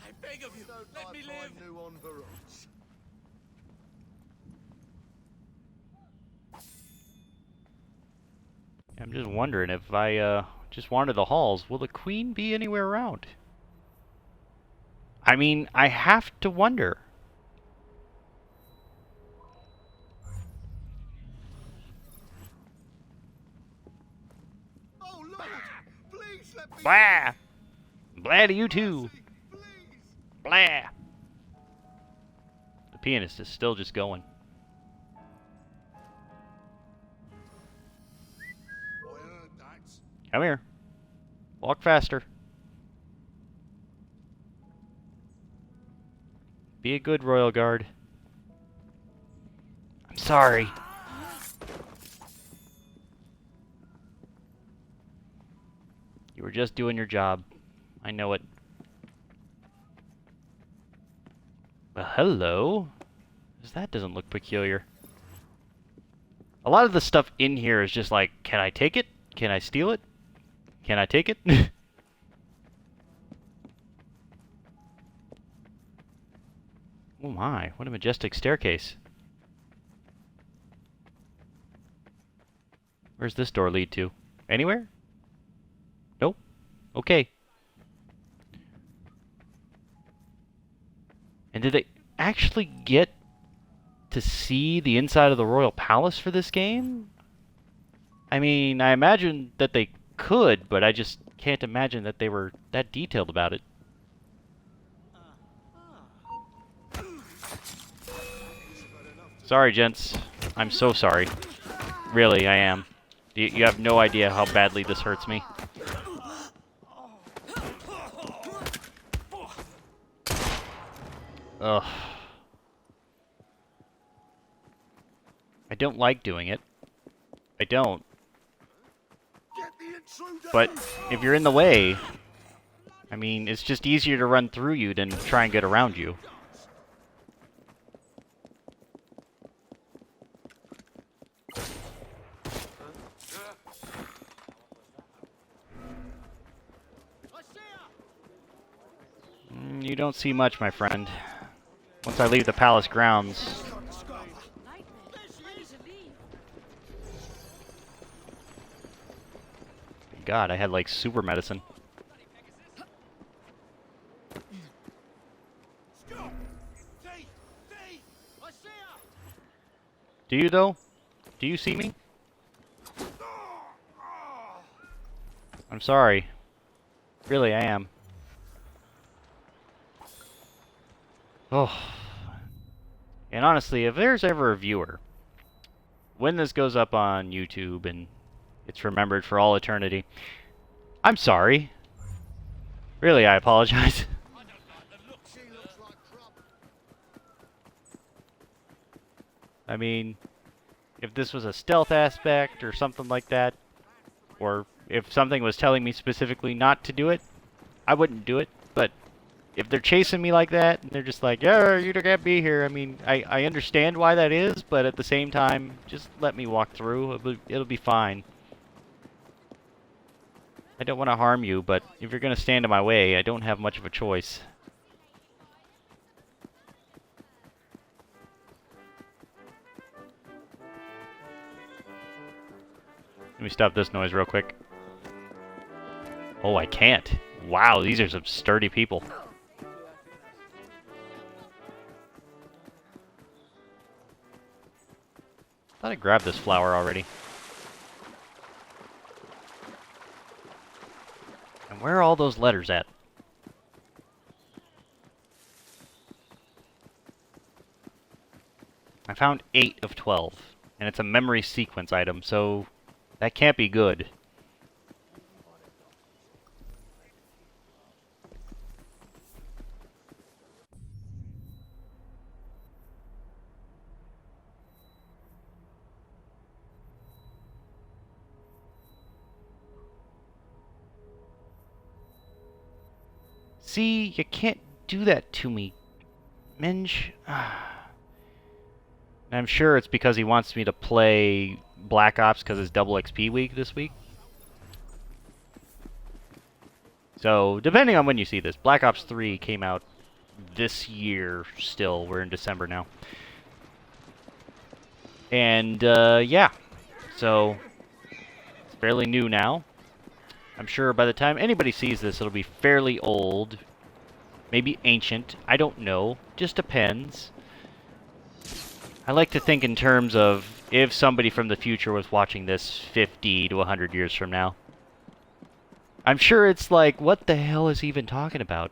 I beg of you, let me live. I'm just wondering if I just wander the halls, will the Queen be anywhere around? I mean, I have to wonder. Oh Lord, please let me. Blah! Blah to you too. Blah! The pianist is still just going. Come here. Walk faster. Be a good royal guard. I'm sorry. You were just doing your job. I know it. Well, hello. That doesn't look peculiar. A lot of the stuff in here is just like, can I take it? Can I steal it? Can I take it? Oh my, what a majestic staircase. Where's this door lead to? Anywhere? Nope. Okay. And did they actually get to see the inside of the royal palace for this game? I mean, I imagine that they could, but I just can't imagine that they were that detailed about it. Sorry, gents. I'm so sorry. Really, I am. You have no idea how badly this hurts me. Ugh. I don't like doing it. I don't. But if you're in the way, I mean, it's just easier to run through you than try and get around you. You don't see much, my friend. Once I leave the palace grounds. God, I had like super medicine. Do you though? Do you see me? I'm sorry. Really, I am. Oh. And honestly, if there's ever a viewer, when this goes up on YouTube and it's remembered for all eternity, I'm sorry. Really, I apologize. I mean, if this was a stealth aspect or something like that, or if something was telling me specifically not to do it, I wouldn't do it. But if they're chasing me like that, and they're just like, yeah, you can't be here, I mean, I understand why that is, but at the same time, just let me walk through. It'll be fine. I don't want to harm you, but if you're going to stand in my way, I don't have much of a choice. Let me stop this noise real quick. Oh, I can't. Wow, these are some sturdy people. Thought I grabbed this flower already. And where are all those letters at? I found 8 of 12. And it's a memory sequence item, so that can't be good. See, you can't do that to me, Minge. I'm sure it's because he wants me to play Black Ops because it's double XP week this week. So, depending on when you see this, Black Ops 3 came out this year still. We're in December now. And, yeah. So, it's fairly new now. I'm sure by the time anybody sees this, it'll be fairly old. Maybe ancient. I don't know. Just depends. I like to think in terms of if somebody from the future was watching this 50 to 100 years from now. I'm sure it's like, what the hell is he even talking about?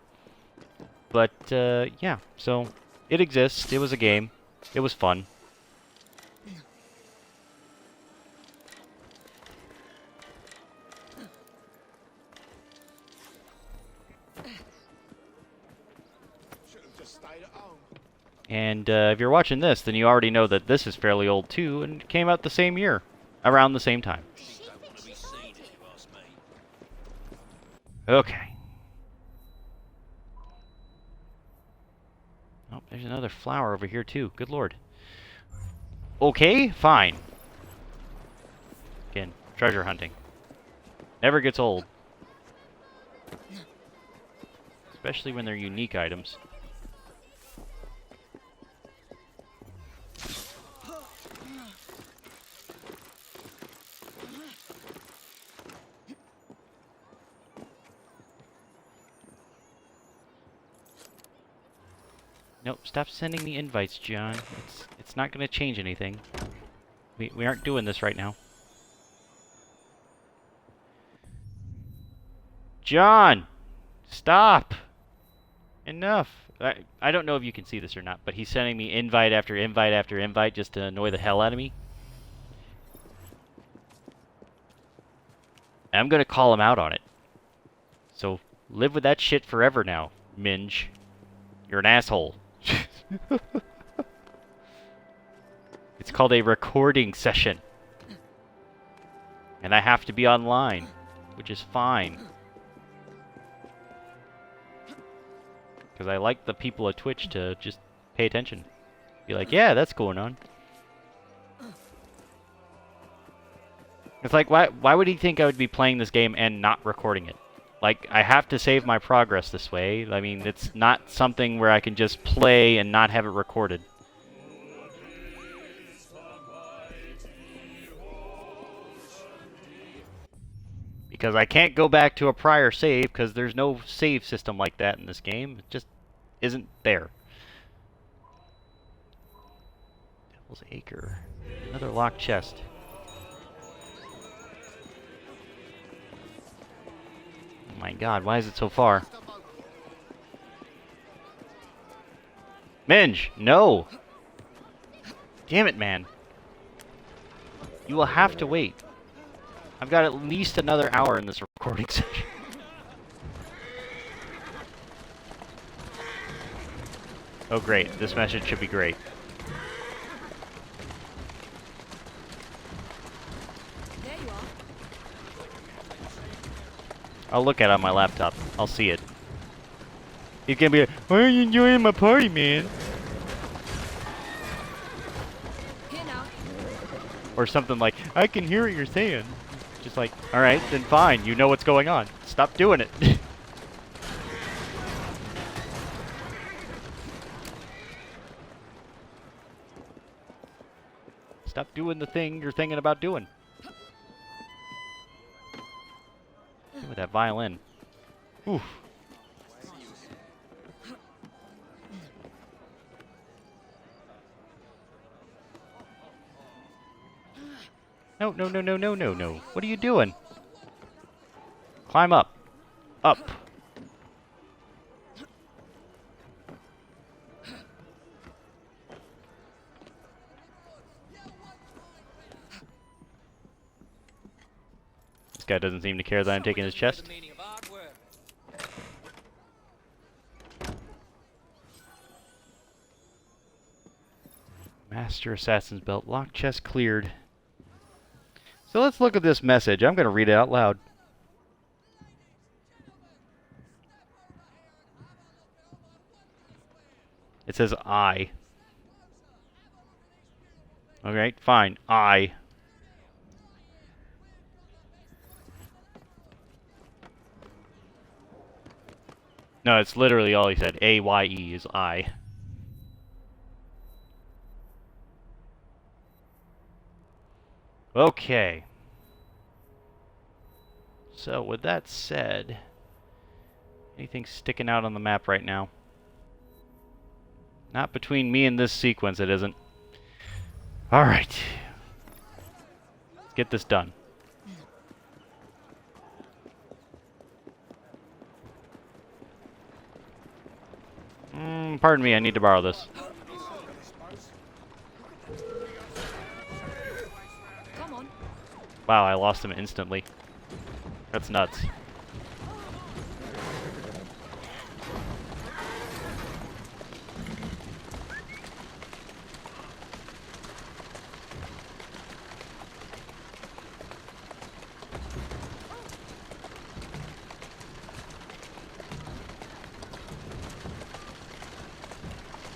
But, yeah. So, it exists. It was a game. It was fun. And if you're watching this, then you already know that this is fairly old too, and came out the same year, around the same time. Okay. Oh, there's another flower over here too. Good lord. Okay, fine. Again, treasure hunting. Never gets old. Especially when they're unique items. Nope, stop sending me invites, John. It's not going to change anything. We aren't doing this right now. John! Stop! Enough! I don't know if you can see this or not, but he's sending me invite after invite after invite just to annoy the hell out of me. And I'm going to call him out on it. So, live with that shit forever now, Minge. You're an asshole. Because It's called a recording session. And I have to be online, which is fine. Because I like the people at Twitch to just pay attention. Be like, yeah, that's going on. It's like, why would he think I would be playing this game and not recording it? Like, I have to save my progress this way. I mean, it's not something where I can just play and not have it recorded. Because I can't go back to a prior save, because there's no save system like that in this game. It just isn't there. Devil's Acre. Another locked chest. Oh my god, why is it so far? Minge, no! Damn it, man. You will have to wait. I've got at least another hour in this recording session. Oh great, this message should be great. There you are. I'll look at it on my laptop. I'll see it. He's gonna be like, why are you enjoying my party, man? Here now. Or something like, I can hear what you're saying. Just like, alright, then fine, you know what's going on. Stop doing it. Stop doing the thing you're thinking about doing. With that violin. Oof. No, no, no, no, no, no, no. What are you doing? Climb up. Up. This guy doesn't seem to care that I'm taking his chest. Master Assassin's Belt. Lock chest cleared. So let's look at this message. I'm going to read it out loud. It says I. Alright, fine. I. No, it's literally all he said. A-Y-E is I. Okay. So, with that said, anything sticking out on the map right now? Not between me and this sequence, it isn't. Alright. Let's get this done. Pardon me, I need to borrow this. Come on. Wow, I lost him instantly. That's nuts.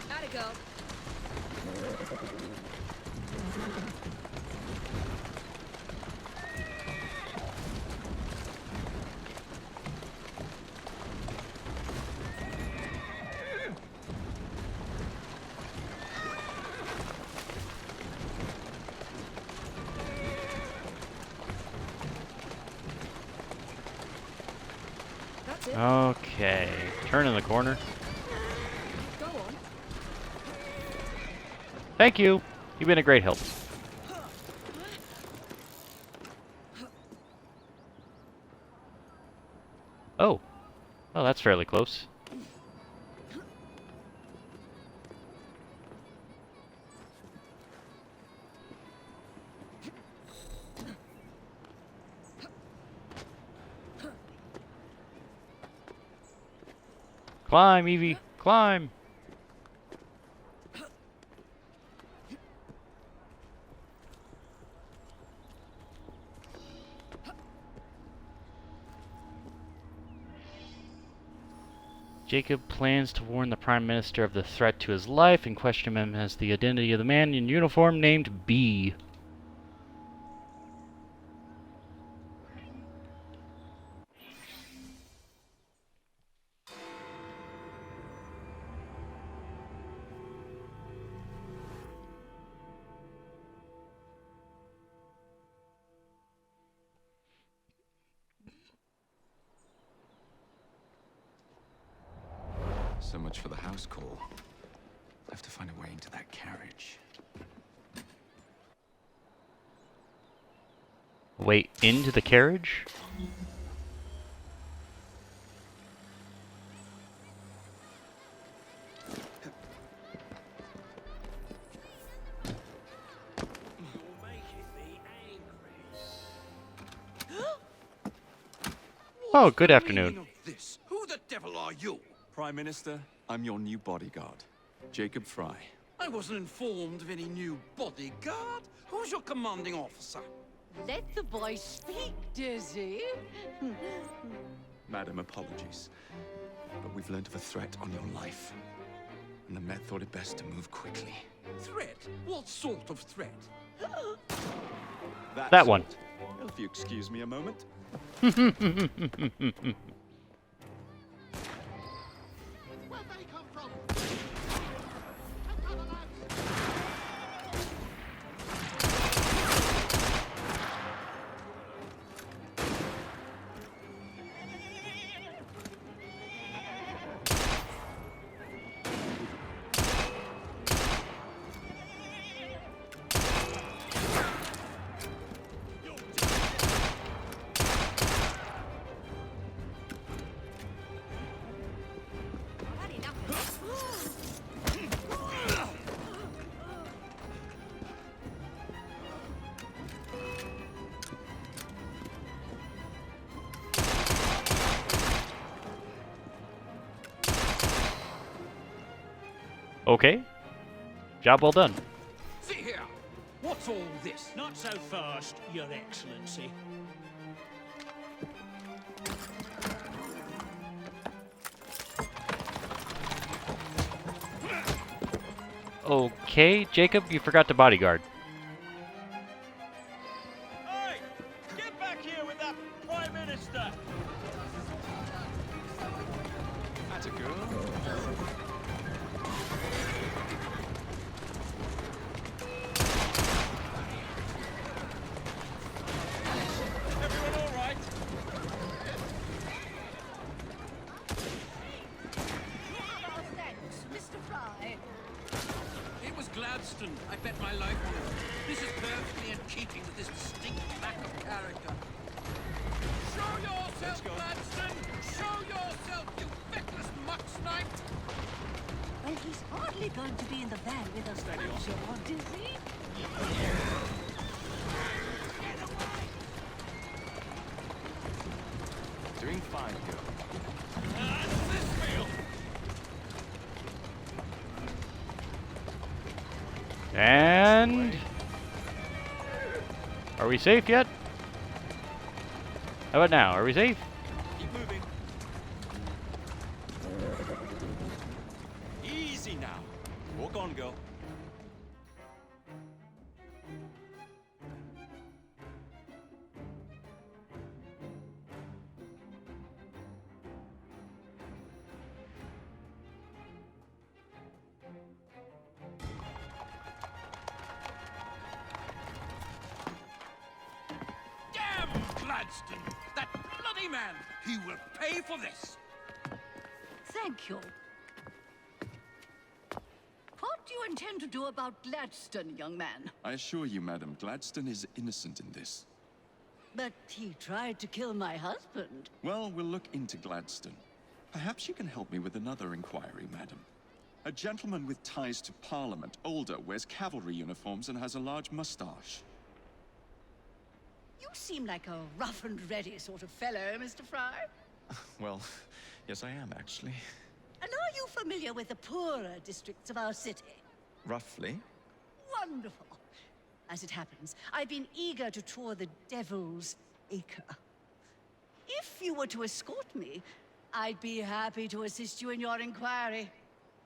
Gotta go. That's it. Okay. Turn in the corner. Go on. Thank you. You've been a great help. Oh. Oh, that's fairly close. Climb, Evie. Climb. Jacob plans to warn the Prime Minister of the threat to his life and question him as the identity of the man in uniform named B. So much for the house call. I have to find a way into that carriage. Wait, into the carriage? Oh, good afternoon. This? Who the devil are you? Prime Minister, I'm your new bodyguard, Jacob Fry. I wasn't informed of any new bodyguard. Who's your commanding officer? Let the boy speak, Dizzy. Madam, apologies. But we've learned of a threat on your life. And the Met thought it best to move quickly. Threat? What sort of threat? That one. Well, if you excuse me a moment. Okay. Job well done. See here. What's all this? Not so fast, Your Excellency. Okay, Jacob, you forgot to bodyguard. Hey! Get back here with that Prime Minister! That's a girl. Everyone all right? Thanks, Mr. Fry. It was Gladstone. I bet my life on it. This is perfectly in keeping with this distinct lack of character. Show yourself, Gladstone! Show yourself, you feckless muck snipe! Well, he's hardly going to be in the van with us much, or Dizzy. Doing fine, girl. And... Are we safe yet? How about now? Are we safe? Keep moving. Easy now. Walk on, girl. Damn Gladstone! That bloody man! He will pay for this! Thank you. What do you intend to do about Gladstone, young man? I assure you, madam, Gladstone is innocent in this. But he tried to kill my husband. Well, we'll look into Gladstone. Perhaps you can help me with another inquiry, madam. A gentleman with ties to Parliament, older, wears cavalry uniforms and has a large mustache. You seem like a rough and ready sort of fellow, Mr. Fry. Well, yes I am, actually. And are you familiar with the poorer districts of our city? Roughly. Wonderful. As it happens, I've been eager to tour the Devil's Acre. If you were to escort me, I'd be happy to assist you in your inquiry.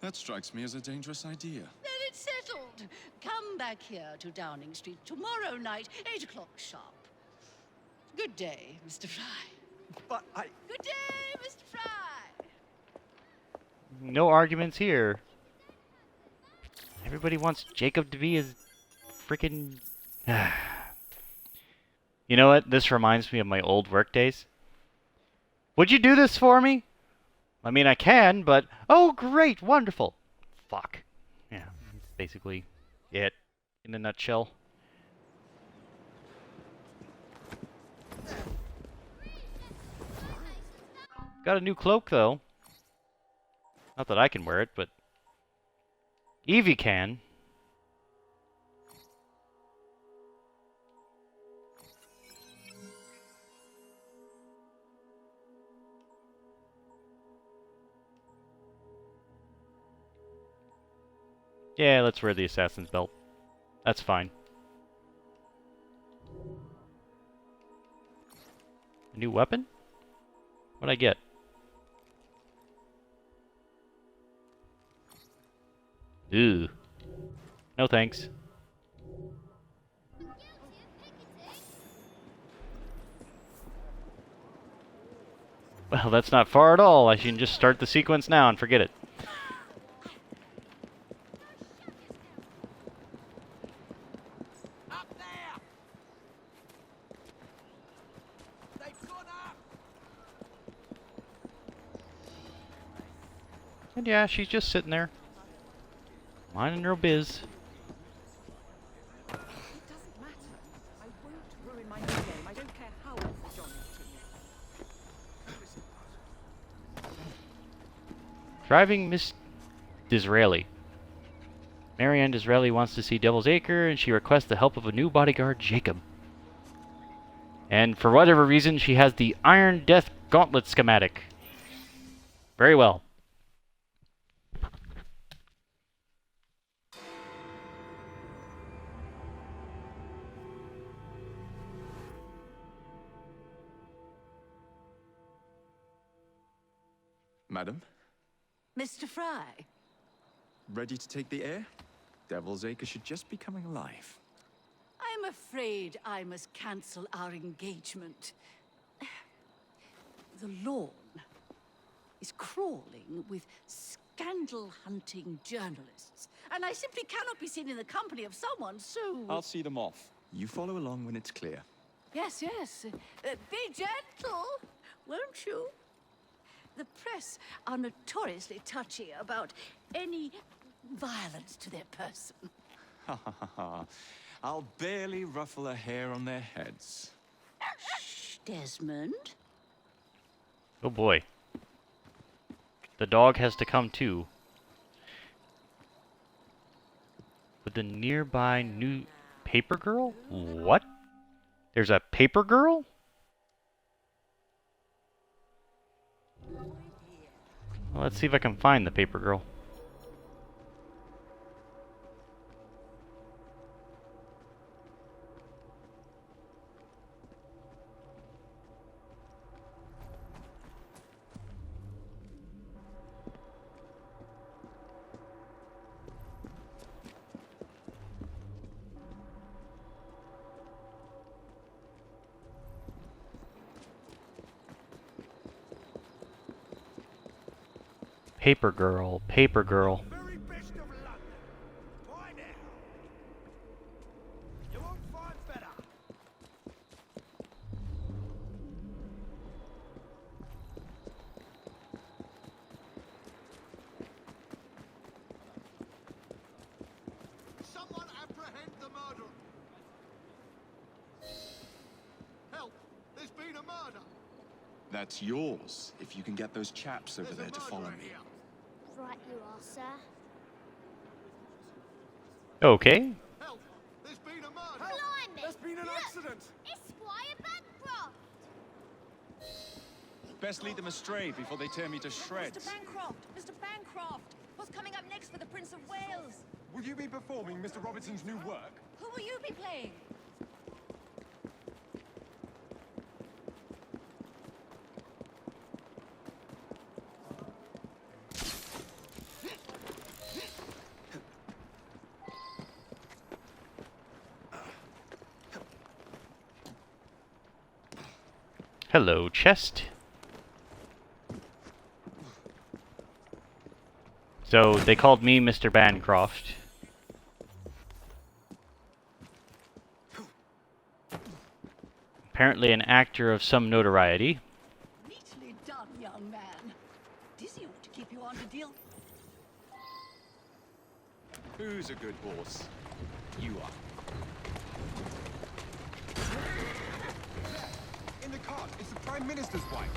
That strikes me as a dangerous idea. Then it's settled. Come back here to Downing Street tomorrow night, 8 o'clock sharp. Good day, Mr. Fry. But I... Good day, Mr. Fry. No arguments here. Everybody wants Jacob to be his freaking... You know what? This reminds me of my old work days. Would you do this for me? I mean, I can, but... Oh, great! Wonderful! Fuck. Yeah, that's basically it, in a nutshell. Got a new cloak, though. Not that I can wear it, but... Evie can. Yeah, let's wear the assassin's belt. That's fine. A new weapon? What'd I get? Ew. No thanks. Well, that's not far at all. I can just start the sequence now and forget it. And yeah, she's just sitting there, minding her biz. It doesn't matter. I won't ruin my new name. I don't care how awful John is to me. Driving Miss Disraeli. Marianne Disraeli wants to see Devil's Acre, and she requests the help of a new bodyguard, Jacob. And for whatever reason, she has the Iron Death Gauntlet schematic. Very well. Madam? Mr. Fry. Ready to take the air? Devil's Acre should just be coming alive. I'm afraid I must cancel our engagement. The lawn is crawling with scandal-hunting journalists, and I simply cannot be seen in the company of someone so... I'll see them off. You follow along when it's clear. Yes, yes. Be gentle, won't you? The press are notoriously touchy about any violence to their person. Ha ha ha ha. I'll barely ruffle a hair on their heads. Shh, Desmond. Oh boy. The dog has to come too. With the nearby new paper girl? What? There's a paper girl? Well, let's see if I can find the paper girl. Paper girl, paper girl. Very best of London. Why now? You won't find better. Someone apprehend the murderer. Help! There's been a murder. That's yours, if you can get those chaps over there to follow me. Right you are, sir. Okay. Help! There's been a murder. Blimey! There's been an accident. It's Squire Bancroft! Best lead them astray before they tear me to shreds. Mr. Bancroft! Mr. Bancroft! What's coming up next for the Prince of Wales? Will you be performing Mr. Robertson's new work? Who will you be playing? Hello, chest. So, they called me Mr. Bancroft. Apparently an actor of some notoriety. Neatly done, young man. Dizzy ought to keep you on the deal. Who's a good horse? You are. In the cart, it's the Prime Minister's wife.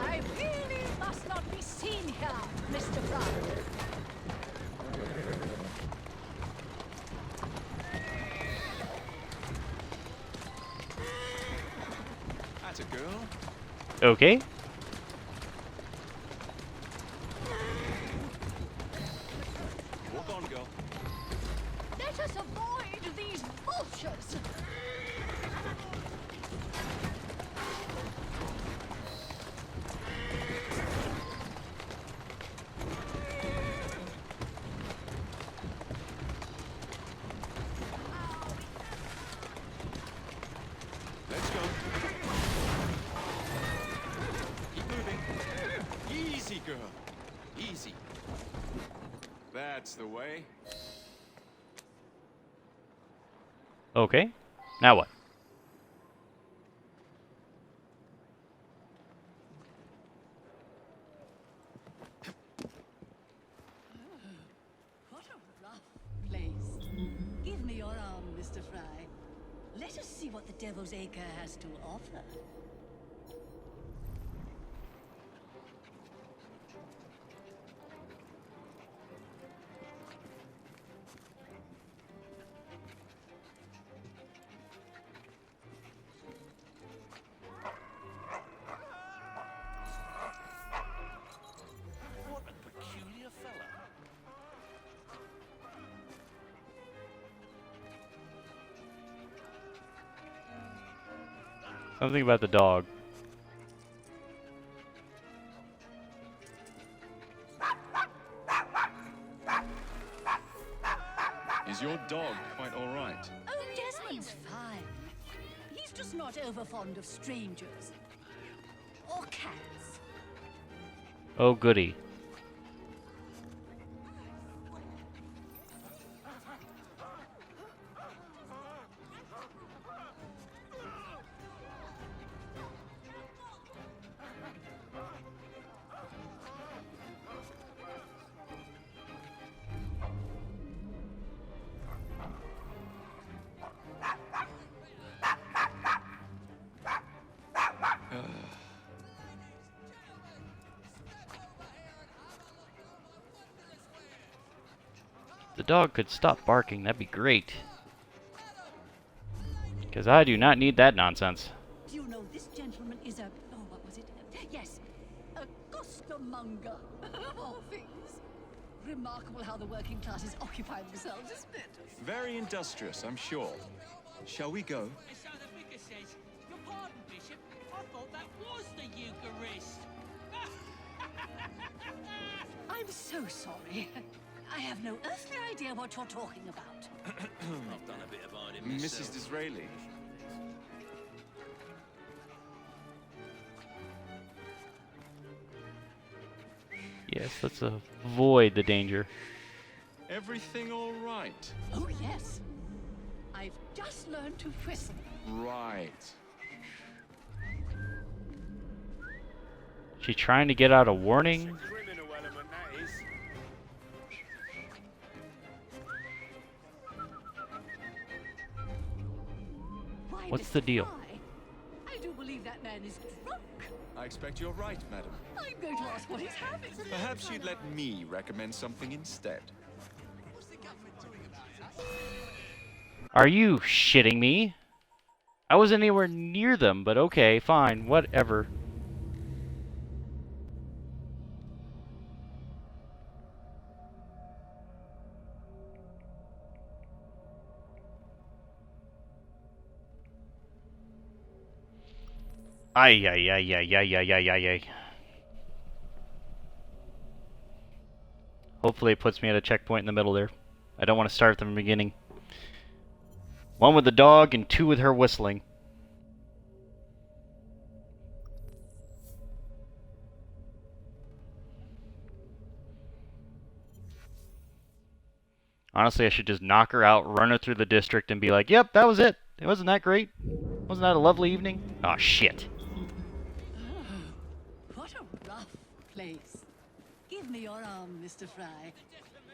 I really must not be seen here, Mr. Fry. That's a girl. Okay. Walk on, girl. Let us avoid these vultures. Let's go. Keep moving. Easy, girl. Easy. That's the way. Okay. Now what? What a rough place. Give me your arm, Mr. Fry. Let us see what the Devil's Acre has to offer. What a peculiar fella. Something about the dog. Is your dog quite all right? Oh, Desmond's fine. He's just not over fond of strangers. Or cats. Oh, goody. The dog could stop barking, that'd be great. Because I do not need that nonsense. Do you know this gentleman is a... Oh, what was it? Yes, a costermonger, of all things. Remarkable how the working classes occupy themselves, isn't it? Very industrious, I'm sure. Shall we go? And so the vicar says, your pardon, Bishop, I thought that was the Eucharist. I'm so sorry. I have no earthly idea what you're talking about. I've done a bit of hiding myself. Mrs. Disraeli. Yes, let's avoid the danger. Everything all right? Oh, yes. I've just learned to whistle. Right. She trying to get out a warning? Criminal element, that is. Why, What's Mr. the deal? Fry, I do believe that man is drunk. I expect you're right, madam. I'm going to ask what he's having. Perhaps you'd let me recommend something instead. Are you shitting me? I wasn't anywhere near them, but okay, fine, whatever. Ay, ay, ay, ay, ay, ay, ay, ay, ay. Hopefully it puts me at a checkpoint in the middle there. I don't want to start at the beginning. One with the dog and two with her whistling. Honestly, I should just knock her out, run her through the district, and be like, yep, that was it. Wasn't that great? Wasn't that a lovely evening? Oh, shit. What a rough place. Give me your arm, Mr. Fry.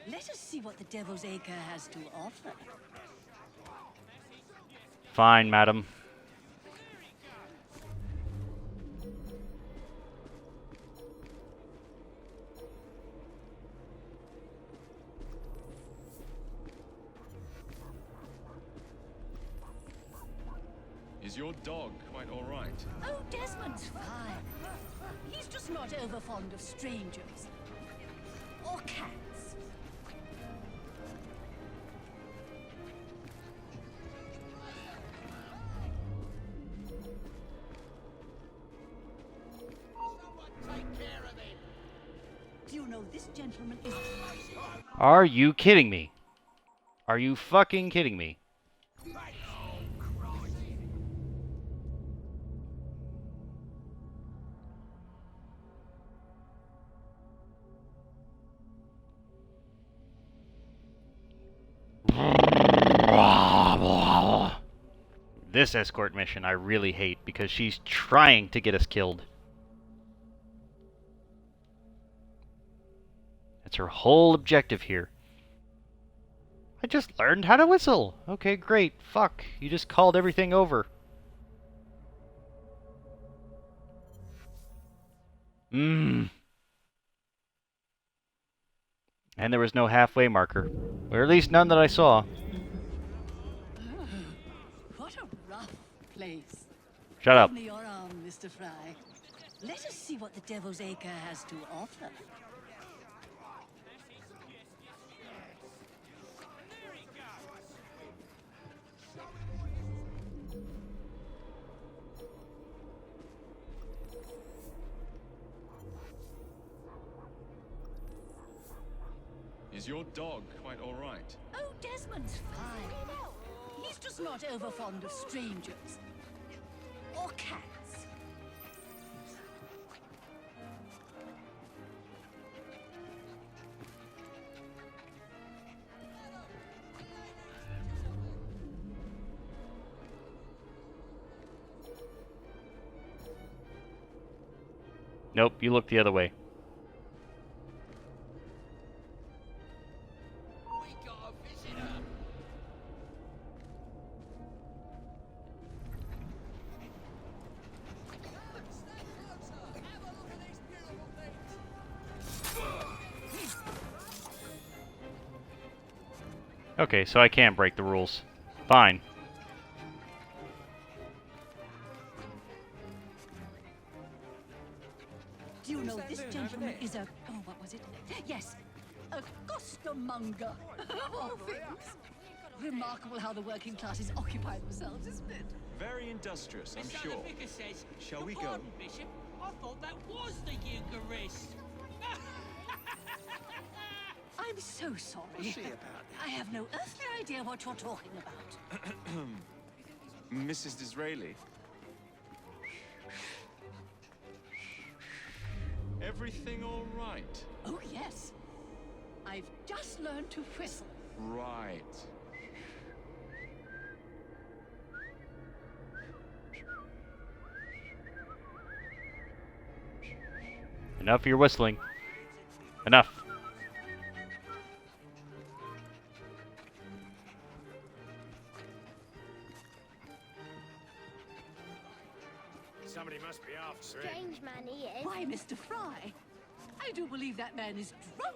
Let us see what the Devil's Acre has to offer. Fine, madam. Is your dog quite all right? Oh, Desmond's fine. He's just not over fond of strangers. Or cats. Do you know this gentleman is... Are you kidding me? Are you fucking kidding me? This escort mission I really hate because she's trying to get us killed. That's her whole objective here. I just learned how to whistle. Okay, great. Fuck. You just called everything over. And there was no halfway marker. Or at least none that I saw. What a rough place. Shut up. Give me your arm, Mr. Fry. Let us see what the Devil's Acre has to offer. Is your dog quite all right? Oh, Desmond's fine. He's just not over fond of strangers. Or cats. Nope, you look the other way. Okay, so I can't break the rules. Fine. Do you know this gentleman is a... Oh, what was it? Yes, a costermonger, of all things. Remarkable how the working classes occupy themselves, isn't it? Very industrious, I'm Mr. sure. The vicar says, Shall we go? Pardon, Bishop, I thought that was the Eucharist. I'm so sorry. What's she about? I have no earthly idea what you're talking about. Mrs. Disraeli. Everything all right? Oh, yes. I've just learned to whistle. Right. Enough of your whistling. Enough. Somebody must be after it. Strange man he is. Why, Mr. Fry? I do believe that man is drunk.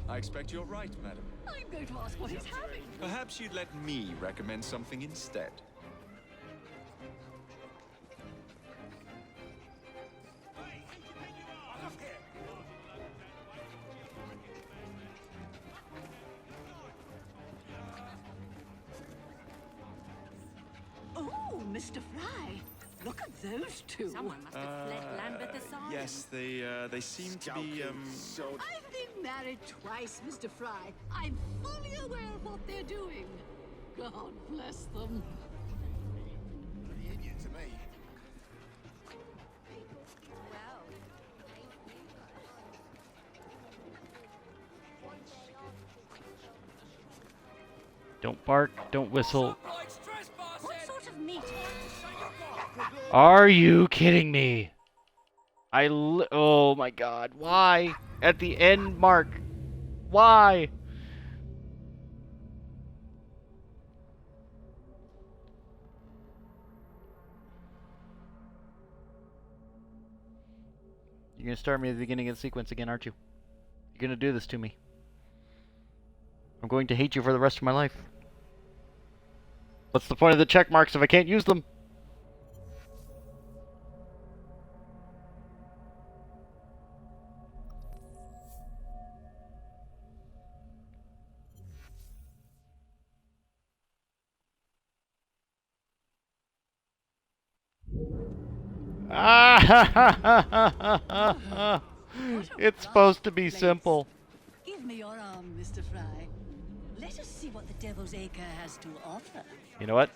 I expect you're right, madam. I'm going to ask what he's having. Perhaps you'd let me recommend something instead. Oh, Mr. Fry. Look at those two. Someone must have fled Lambeth Asylum. Yes, they seem to be, I've been married twice, Mr. Fry. I'm fully aware of what they're doing. God bless them. To me. Don't bark, don't whistle. What sort of meat? Are you kidding me? Oh my god, why? At the end mark. Why? You're gonna start me at the beginning of the sequence again, aren't you? You're gonna do this to me. I'm going to hate you for the rest of my life. What's the point of the check marks if I can't use them? Ah, it's supposed to be simple. Give me your arm, Mr. Fry. Let us see what the Devil's Acre has to offer. You know what?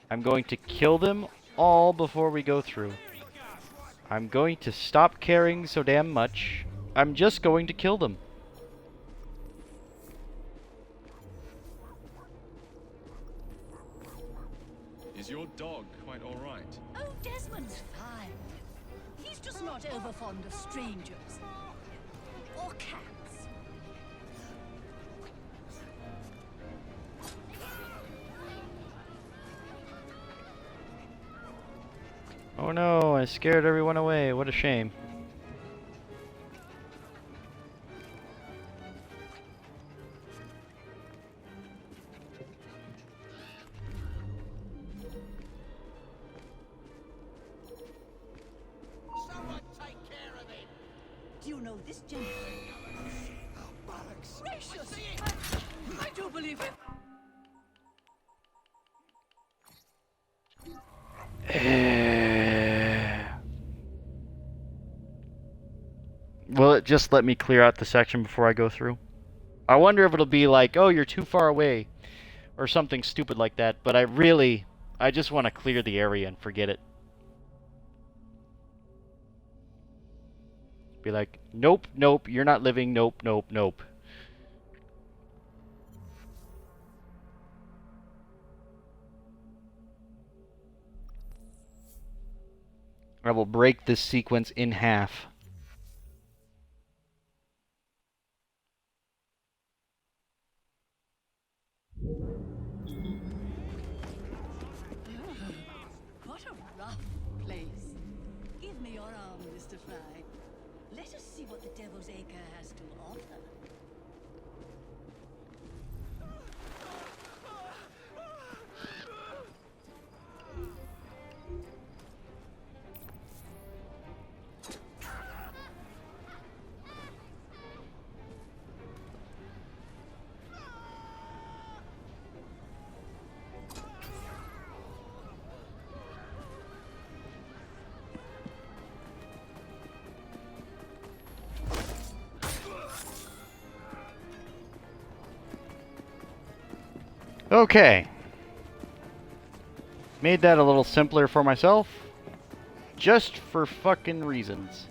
I'm going to kill them all before we go through. I'm going to stop caring so damn much. I'm just going to kill them. Is your dog quite all right? Oh, Desmond's fine. He's just not over fond of strangers. Or cats. Oh no, I scared everyone away. What a shame. Do you know this gentleman? Gracious! I do believe it. Will it just let me clear out the section before I go through? I wonder if it'll be like, oh, you're too far away, or something stupid like that, but I just want to clear the area and forget it. Be like, nope, nope, you're not living, nope, nope, nope. I will break this sequence in half. What a rough place. Give me your arm, Mr. Fry. Let us see what the Devil's Acre has to offer. Okay. Made that a little simpler for myself. Just for fucking reasons.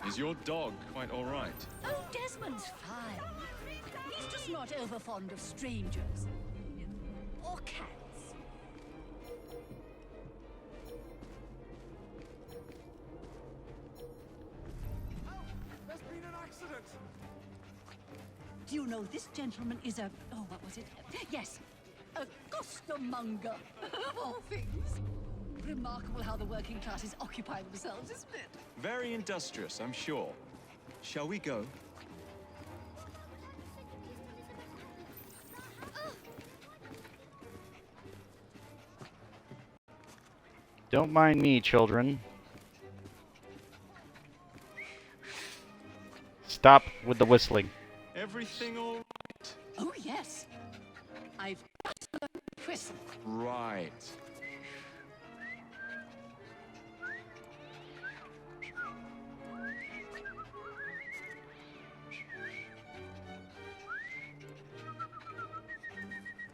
Is your dog quite all right? Oh, Desmond's fine. He's just not over fond of strangers. Or cats. There's been an accident! Do you know this gentleman is a... Oh, what was it? Yes, a costermonger, of all things. Remarkable how the working classes occupy themselves, isn't it? Very industrious, I'm sure. Shall we go? Don't mind me, children. Stop with the whistling. Everything all right? Oh, yes. I've got to learn to whistle. Right.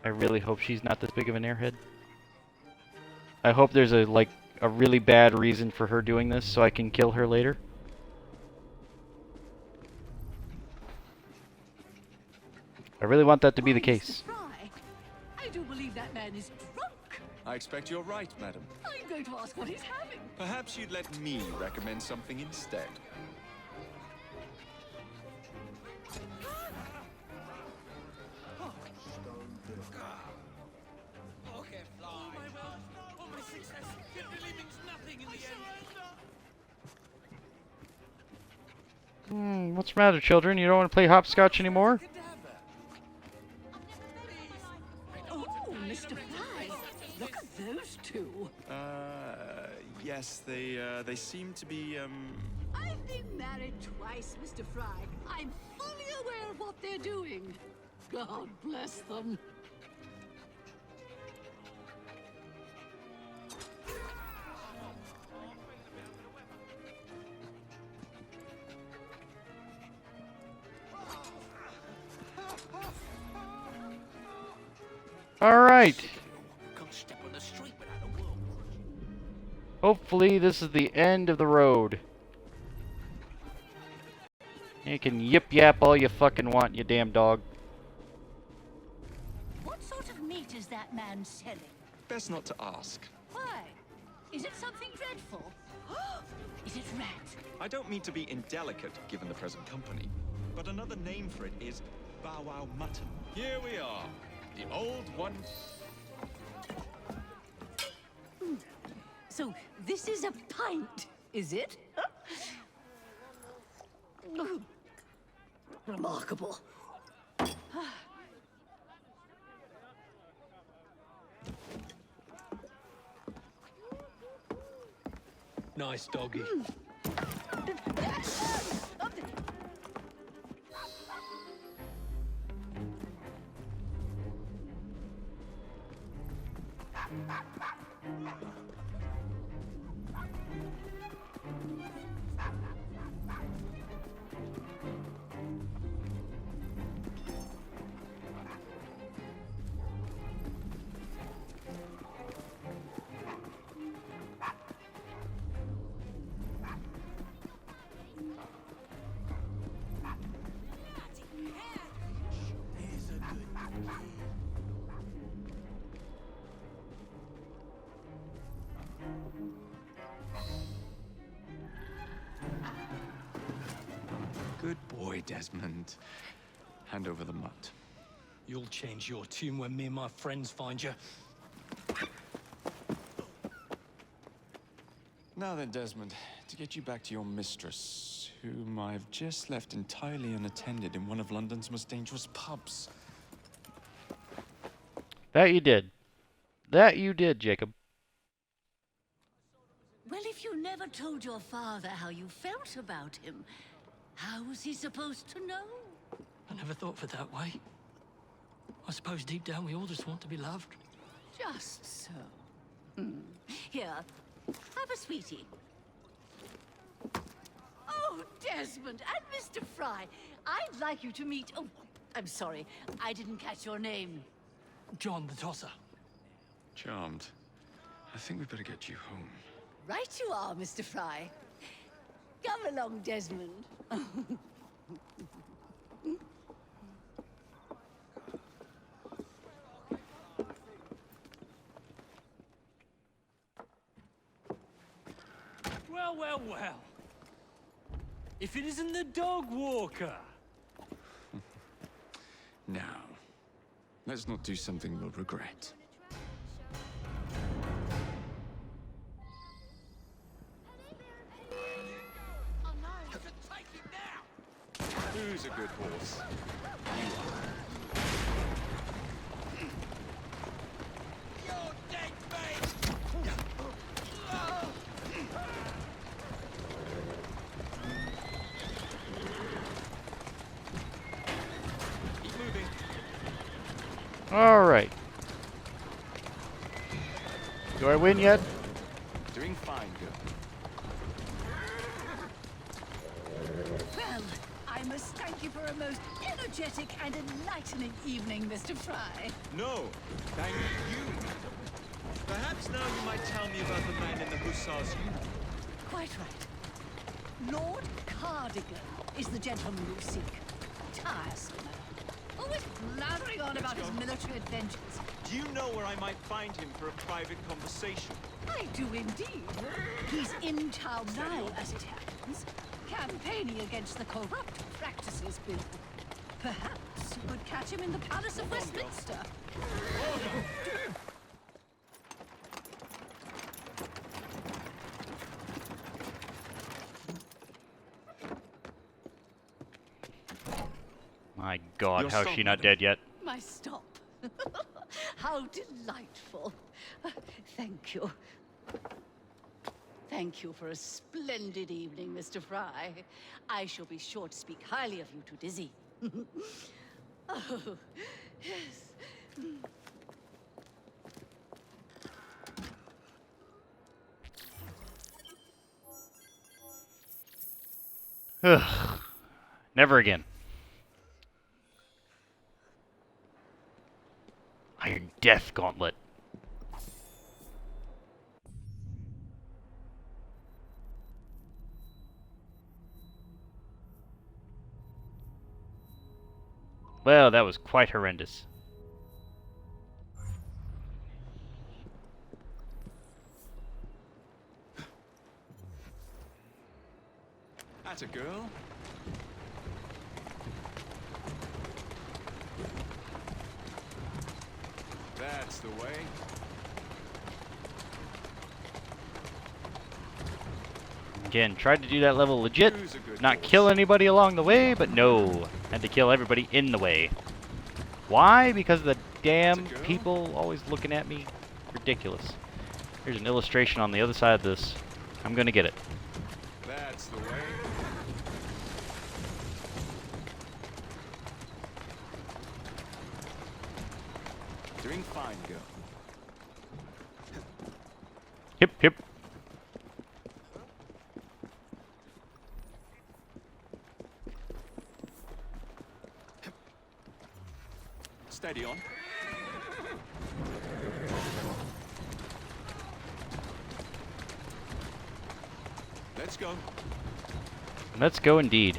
I really hope she's not this big of an airhead. I hope there's a really bad reason for her doing this so I can kill her later. I really want that to be the case. I do believe that man is drunk. I expect you're right, madam. I'm going to ask what he's having. Perhaps you'd let me recommend something instead. Okay, fly. All my wealth, all my success, it really means nothing in the end. What's the matter, children? You don't want to play hopscotch anymore? Oh, Mr. Fry, look at those two. Yes, they seem to be, I've been married twice, Mr. Fry. I'm fully aware of what they're doing. God bless them. Alright. Can't step on the street without a will. Hopefully this is the end of the road. You can yip yap all you fucking want, you damn dog. What sort of meat is that man selling? best not to ask. Why? Is it something dreadful? Is it rat? I don't mean to be indelicate, given the present company, but another name for it is Bow Wow Mutton. Here we are, the old one. So this is a pint, is it? Remarkable. Nice doggy. Good boy, Desmond. Hand over the mutt. You'll change your tune when me and my friends find you. Now then, Desmond, to get you back to your mistress, whom I've just left entirely unattended in one of London's most dangerous pubs. That you did. That you did, Jacob. Well, if you never told your father how you felt about him, how was he supposed to know? I never thought of it that way. I suppose deep down we all just want to be loved. Just so. Here, have a sweetie. Oh, Desmond and Mr. Fry, I'd like you to meet... Oh, I'm sorry, I didn't catch your name. John the Tosser. Charmed. I think we'd better get you home. Right you are, Mr. Fry. Come along, Desmond. Well, well, well. If it isn't the dog walker. Now, let's not do something we'll regret. Who's a good horse? You are. You're dead, mate! Keep moving. All right. Do I win yet? Doing fine, girl. Well, I'm must thank you for a most energetic and enlightening evening, Mr. Fry. No, thank you. Perhaps now you might tell me about the man in the hussar's uniform. Quite right. Lord Cardigan is the gentleman you seek. Tiresome man. Always blathering on about his military adventures. Do you know where I might find him for a private conversation? I do indeed. He's in town now, as it happens, campaigning against the Corrupt Practices Bill. Perhaps you could catch him in the Palace of Westminster. My God, Your how's stop, she not madam. dead yet? My stop. How delightful. Thank you. Thank you for a splendid evening, Mr. Fry. I shall be sure to speak highly of you to Dizzy. Oh, yes. Ugh. Never again. Iron Death Gauntlet. Well, that was quite horrendous. That's a girl. That's the way. Again, tried to do that level legit, not kill anybody along the way, but no. Had to kill everybody in the way. Why? Because the damn people always looking at me. Ridiculous. Here's an illustration on the other side of this. I'm gonna get it. That's the way. Doing fine, girl. Hip, hip. Steady on. Let's go. Let's go indeed.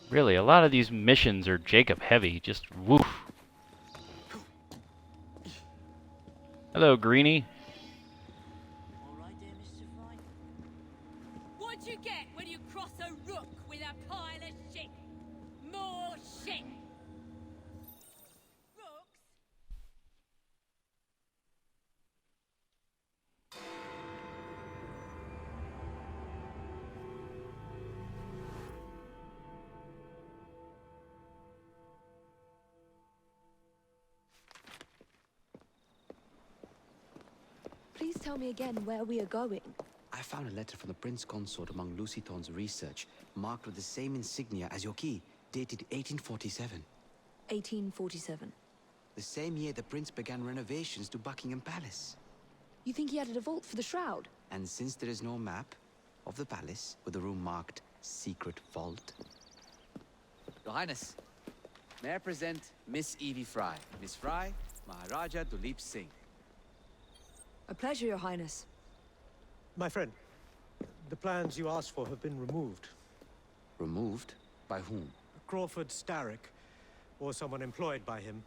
Really, a lot of these missions are Jacob heavy. Just woof. Hello, Greenie. What you get when you cross a rook with a pile of shit? More shit! Please tell me again where we are going. I found a letter from the Prince Consort among Lucy Thorne's research, marked with the same insignia as your key, dated 1847. 1847. The same year the Prince began renovations to Buckingham Palace. You think he added a vault for the shroud? And since there is no map of the palace with a room marked Secret Vault... Your Highness, may I present Miss Evie Fry. Miss Fry, Maharaja Duleep Singh. A pleasure, Your Highness. My friend, the plans you asked for have been removed. Removed? By whom? Crawford Starrick, or someone employed by him.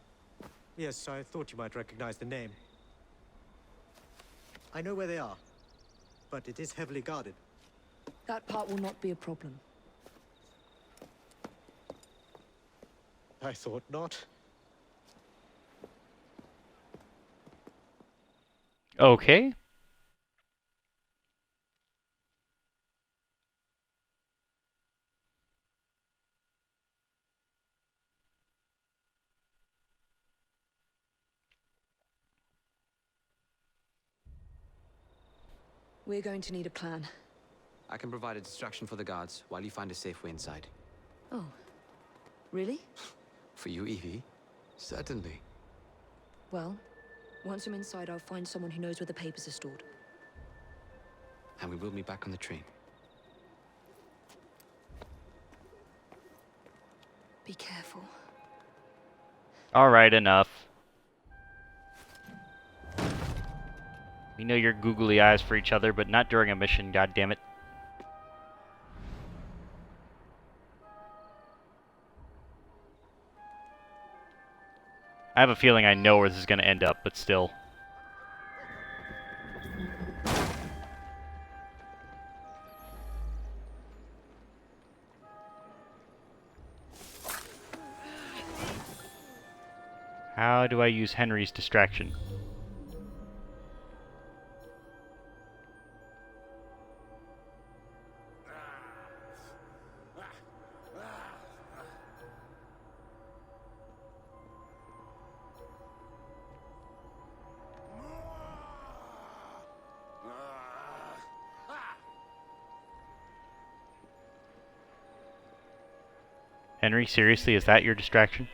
Yes, I thought you might recognize the name. I know where they are, but it is heavily guarded. That part will not be a problem. I thought not. Okay. We're going to need a plan. I can provide a distraction for the guards while you find a safe way inside. Oh. Really? For you, Evie? Certainly. Well, once I'm inside, I'll find someone who knows where the papers are stored. And we will meet back on the train. Be careful. Alright, enough. We know you're googly eyes for each other, but not during a mission, goddammit. I have a feeling I know where this is going to end up, but still. How do I use Henry's distraction? Henry, seriously, is that your distraction?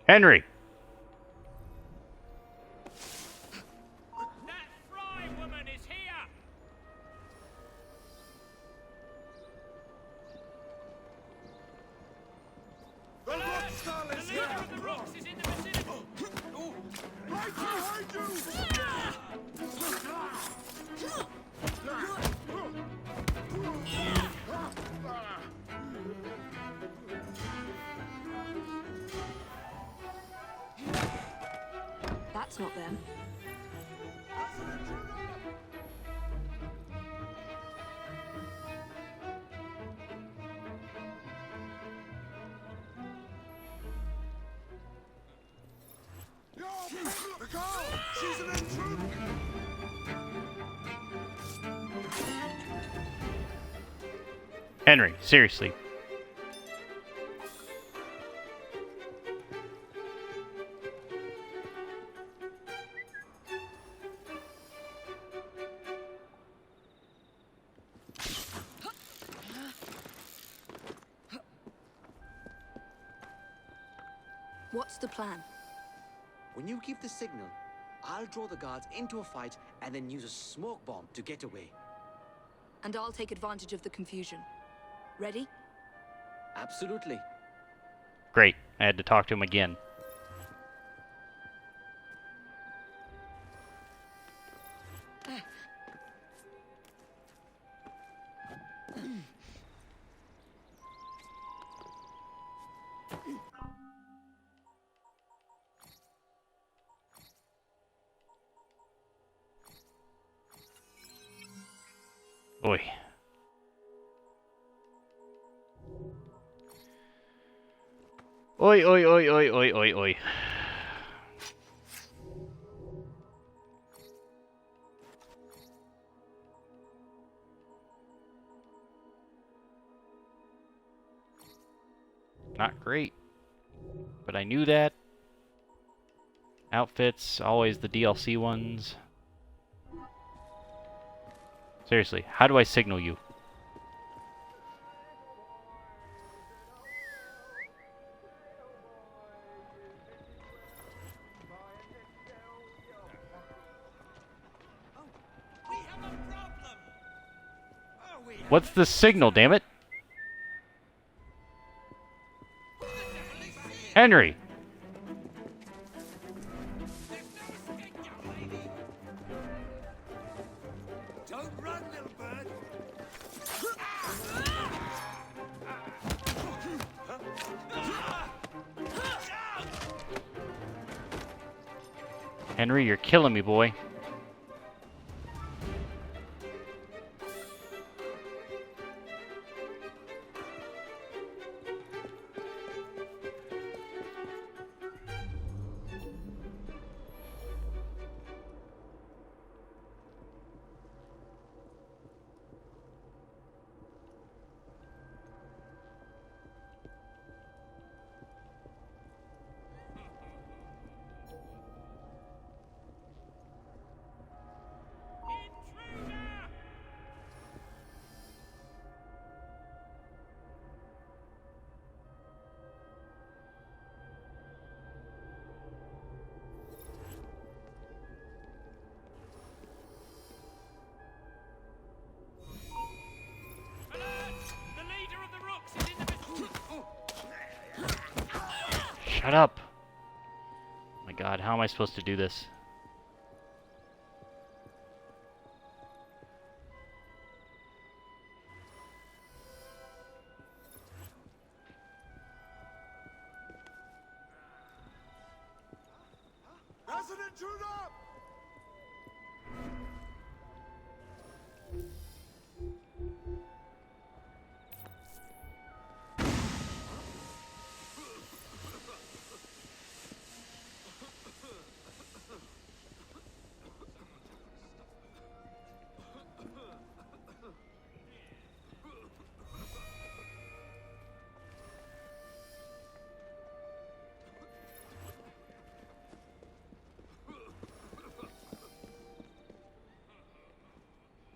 Henry! That Fry woman is here! The Rockstar is here! The rocks is in the vicinity! Right behind That's not them. The girl! She's an intruder! Henry, seriously. What's the plan? When you give the signal, I'll draw the guards into a fight and then use a smoke bomb to get away. And I'll take advantage of the confusion. Ready? Absolutely. Great. I had to talk to him again. Oi. Oi, oi, oi, oi, oi, oi, oi. Not great. But I knew that. Outfits, always the DLC ones. Seriously, how do I signal you? What's the signal, damn it? Henry! Don't run, little bird! Henry, you're killing me, boy. Shut up! Oh my god, how am I supposed to do this? There's an intruder!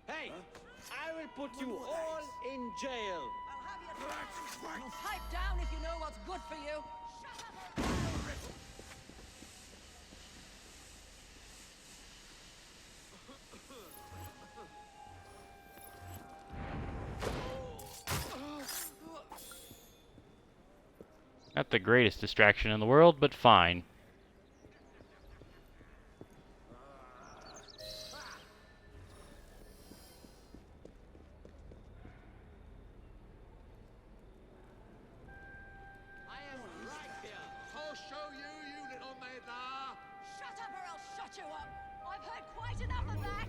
Hey, I will put you all in jail. You'll pipe down if you know what's good for you. Not the greatest distraction in the world, but fine. I am right here. I'll show you, you little meddler. Shut up or I'll shut you up. I've heard quite enough of that.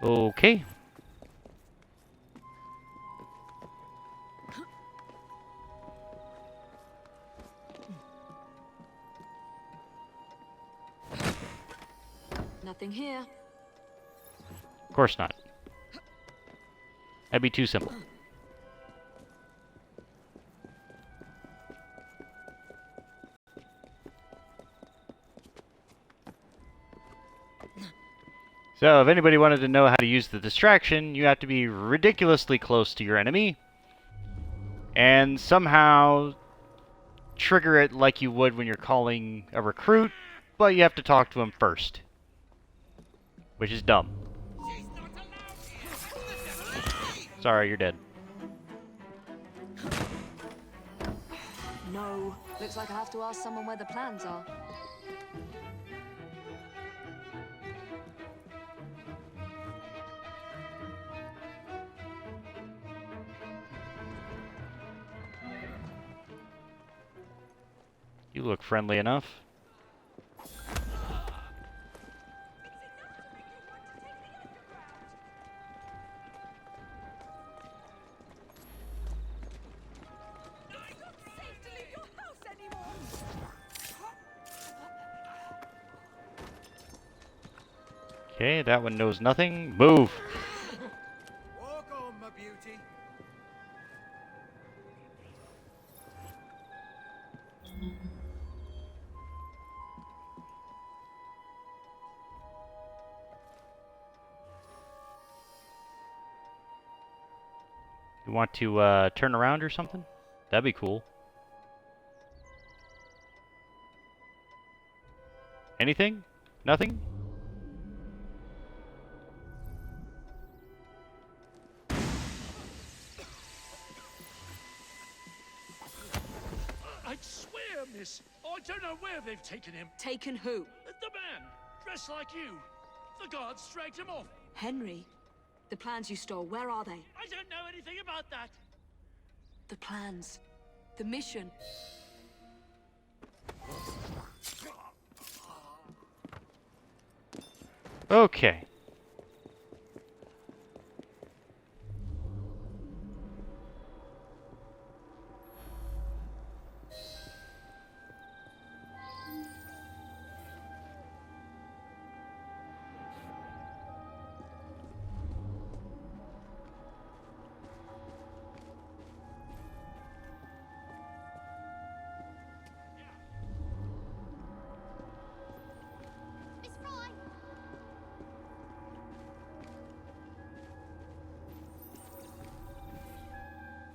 Okay. Nothing here. Of course not. That'd be too simple. So, if anybody wanted to know how to use the distraction, you have to be ridiculously close to your enemy and somehow trigger it like you would when you're calling a recruit, but you have to talk to him first, which is dumb. Sorry, you're dead. No. Looks like I have to ask someone where the plans are. You look friendly enough. Okay, that one knows nothing. Move! Walk on, my beauty. You want to turn around or something? That'd be cool. Anything? Nothing? I swear, miss, I don't know where they've taken him. Taken who? The man, dressed like you. The guards dragged him off. Henry? The plans you stole, where are they? I don't know anything about that. The plans. The mission. Okay. Miss Fry!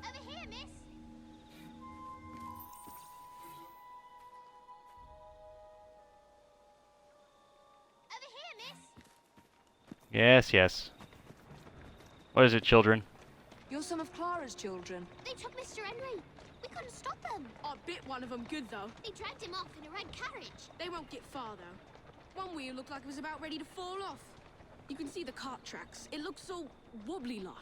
Over here, miss! Yes, yes. What is it, children? You're some of Clara's children. They took Mr. Henry. We couldn't stop them. I bit one of them good, though. They dragged him off in a red carriage. They won't get far, though. One wheel looked like it was about ready to fall off. You can see the cart tracks. It looks so wobbly-like.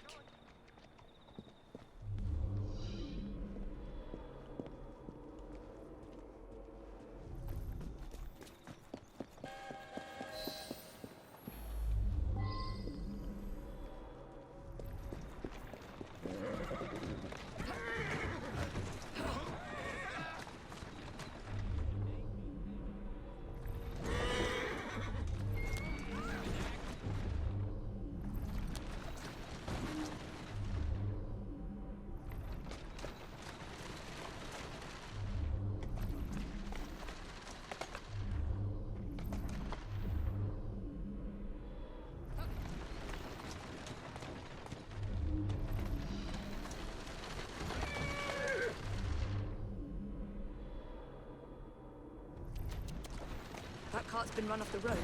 That cart's been run off the road.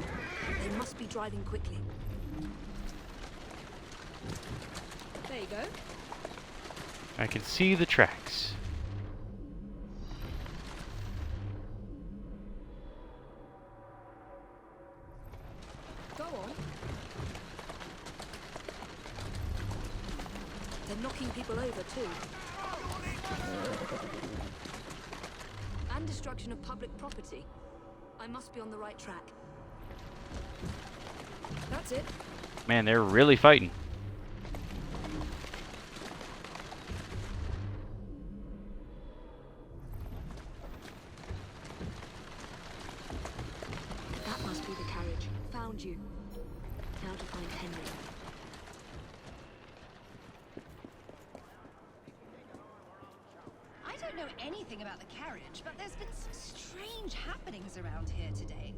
They must be driving quickly. There you go. I can see the tracks. Go on. They're knocking people over too. And destruction of public property. I must be on the right track. That's it. Man, they're really fighting. That must be the carriage. Found you. Now to find Henry. I don't know anything about the carriage, but there's been some strange happenings around here today.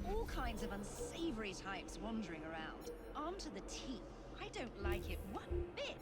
All kinds of unsavory types wandering around, armed to the teeth. I don't like it one bit.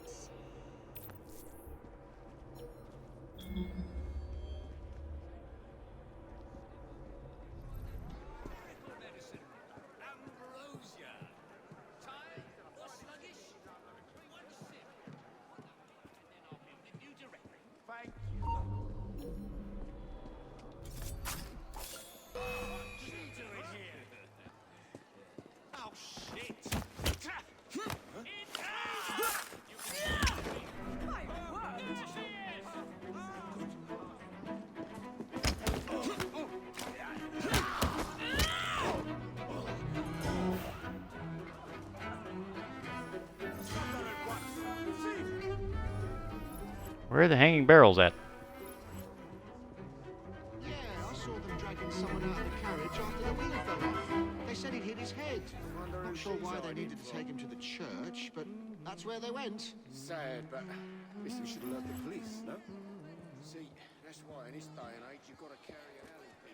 Where are the hanging barrels at? Yeah, I saw them dragging someone out of the carriage after the wheel fell off. They said he'd hit his head. Not sure why they needed to take him to the church, but that's where they went. Sad, but I guess we should alert the police, no? See, that's why in this day and age you've got to carry an alley piece.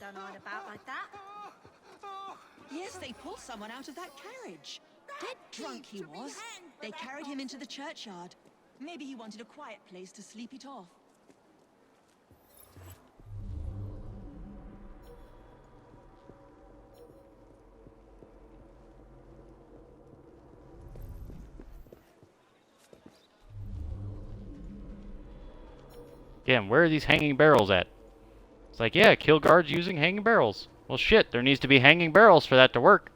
Don't hide about like that. Yes, they pulled someone out of that carriage. Dead drunk he was. They carried him into the churchyard. Maybe he wanted a quiet place to sleep it off. Again, where are these hanging barrels at? It's like, yeah, kill guards using hanging barrels. Well, shit, there needs to be hanging barrels for that to work.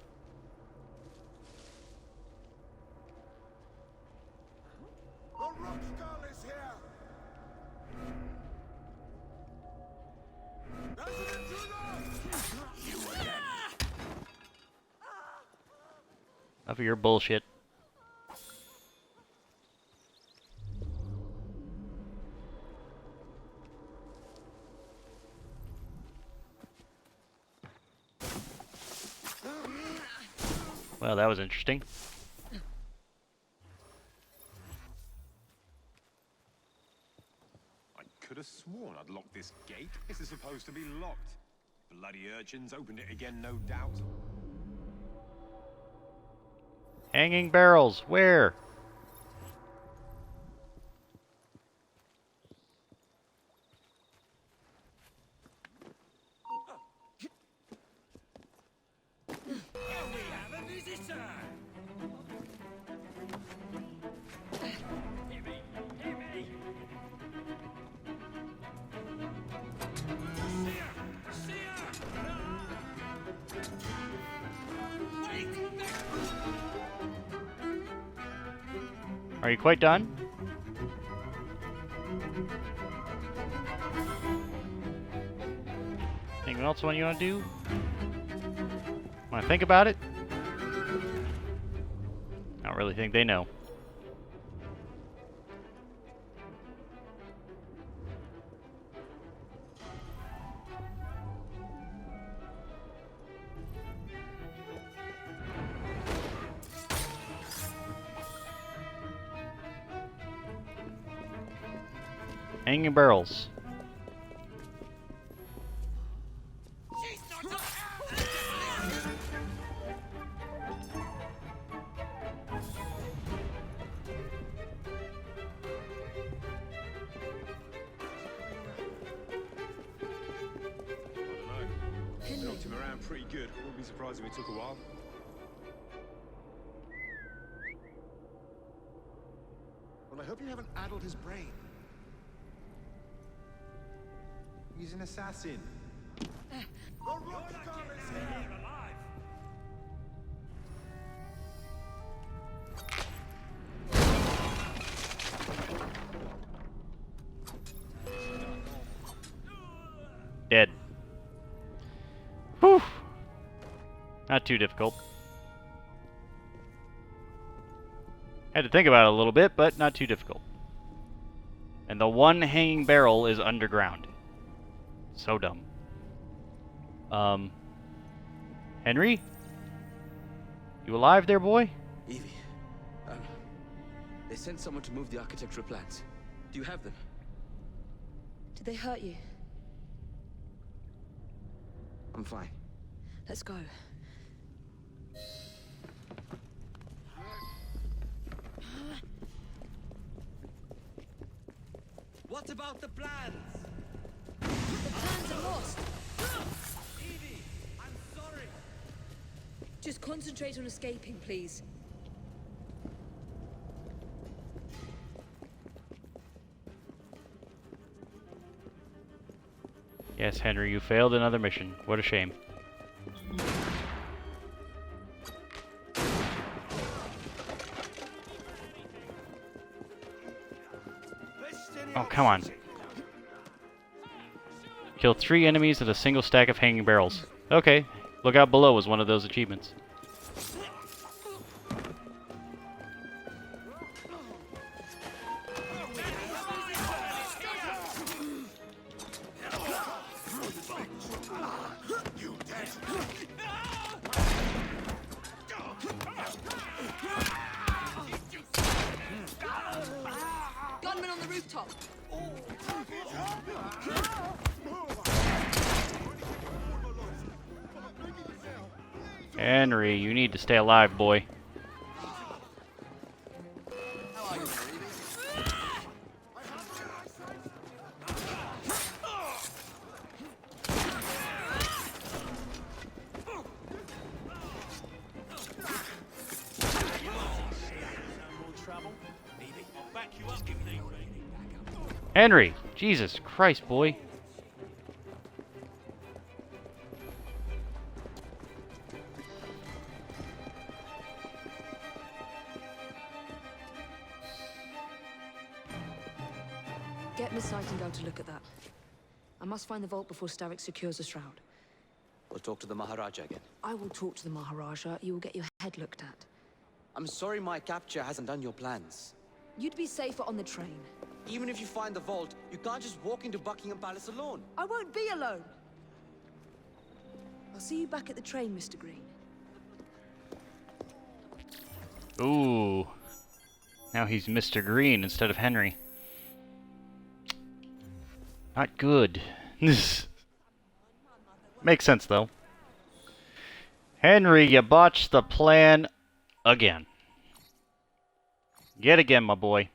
Enough of your bullshit. Well, that was interesting. I could have sworn I'd locked this gate. This is supposed to be locked. Bloody urchins opened it again, no doubt. Hanging barrels, where? We have a visitor. Hear me, hear me. Are you quite done? Anything else you want to do? Want to think about it? I don't really think they know. Hanging barrels. Knocked him around pretty good. Wouldn't be surprised if it took a while. Well, I hope you haven't addled his brain. He's an assassin. Dead. Whew. Not too difficult. Had to think about it a little bit, but not too difficult. And the one hanging barrel is underground. So dumb. Henry? You alive there, boy? Evie, they sent someone to move the architectural plans. Do you have them? Did they hurt you? I'm fine. Let's go. What about the plans? The plans are lost. Evie, I'm sorry. Just concentrate on escaping, please. Yes, Henry, you failed another mission. What a shame. Oh, come on. Kill 3 enemies with a single stack of hanging barrels. Okay, look out below was one of those achievements. Gunman on the rooftop. Henry, you need to stay alive, boy. Henry! Jesus Christ, boy. Get Miss Nightingale to look at that. I must find the vault before Starrick secures the shroud. We'll talk to the Maharaja again. I will talk to the Maharaja. You will get your head looked at. I'm sorry my capture hasn't done your plans. You'd be safer on the train. Even if you find the vault, you can't just walk into Buckingham Palace alone. I won't be alone. I'll see you back at the train, Mr. Green. Ooh. Now he's Mr. Green instead of Henry. Not good. Makes sense, though. Henry, you botched the plan again. Yet again, my boy.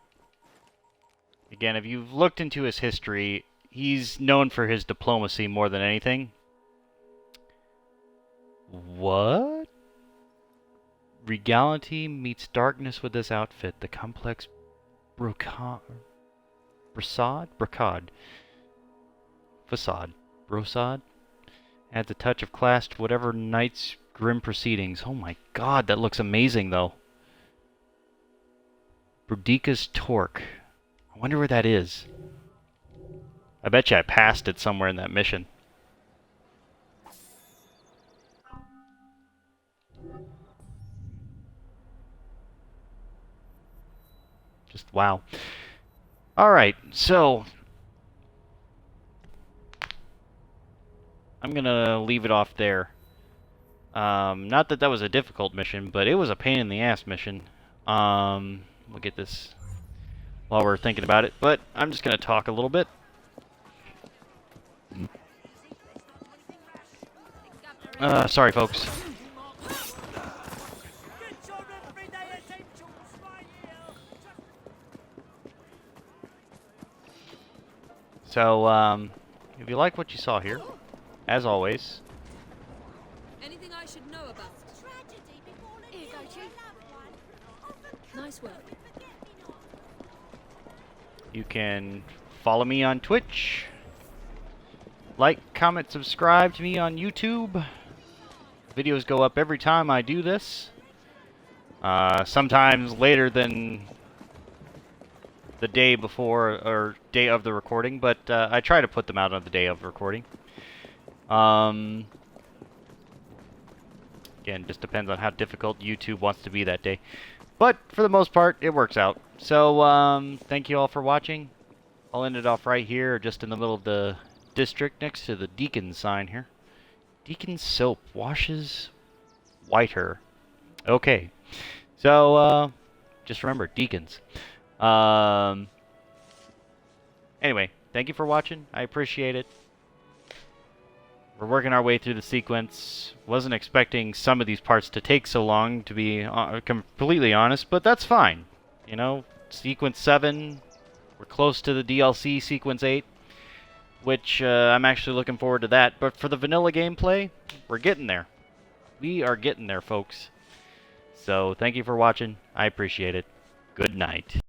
Again, if you've looked into his history, he's known for his diplomacy more than anything. What? Regality meets darkness with this outfit. The complex brocade? Facade. Brosade? Adds a touch of class to whatever knight's grim proceedings. Oh my god, that looks amazing, though. Boudica's Torque. I wonder where that is. I bet you I passed it somewhere in that mission. Just wow. Alright, so I'm gonna leave it off there. Not that that was a difficult mission, but it was a pain in the ass mission. We'll get this while we're thinking about it, but I'm just gonna talk a little bit. Sorry, folks. So, if you like what you saw here, as always, Anything I should know about? Here, go to. Nice work. you can follow me on Twitch, like, comment, subscribe to me on YouTube. Videos go up every time I do this. Sometimes later than the day before or day of the recording, but I try to put them out on the day of recording. Again, just depends on how difficult YouTube wants to be that day. But for the most part, it works out. So, thank you all for watching. I'll end it off right here, just in the middle of the district, next to the Deacon sign here. Deacon soap washes whiter. Okay. So, just remember, Deacons. Anyway, thank you for watching. I appreciate it. We're working our way through the sequence. Wasn't expecting some of these parts to take so long, to be completely honest, but that's fine. You know, Sequence 7, we're close to the DLC Sequence 8, which I'm actually looking forward to that. But for the vanilla gameplay, we're getting there. We are getting there, folks. So, thank you for watching. I appreciate it. Good night.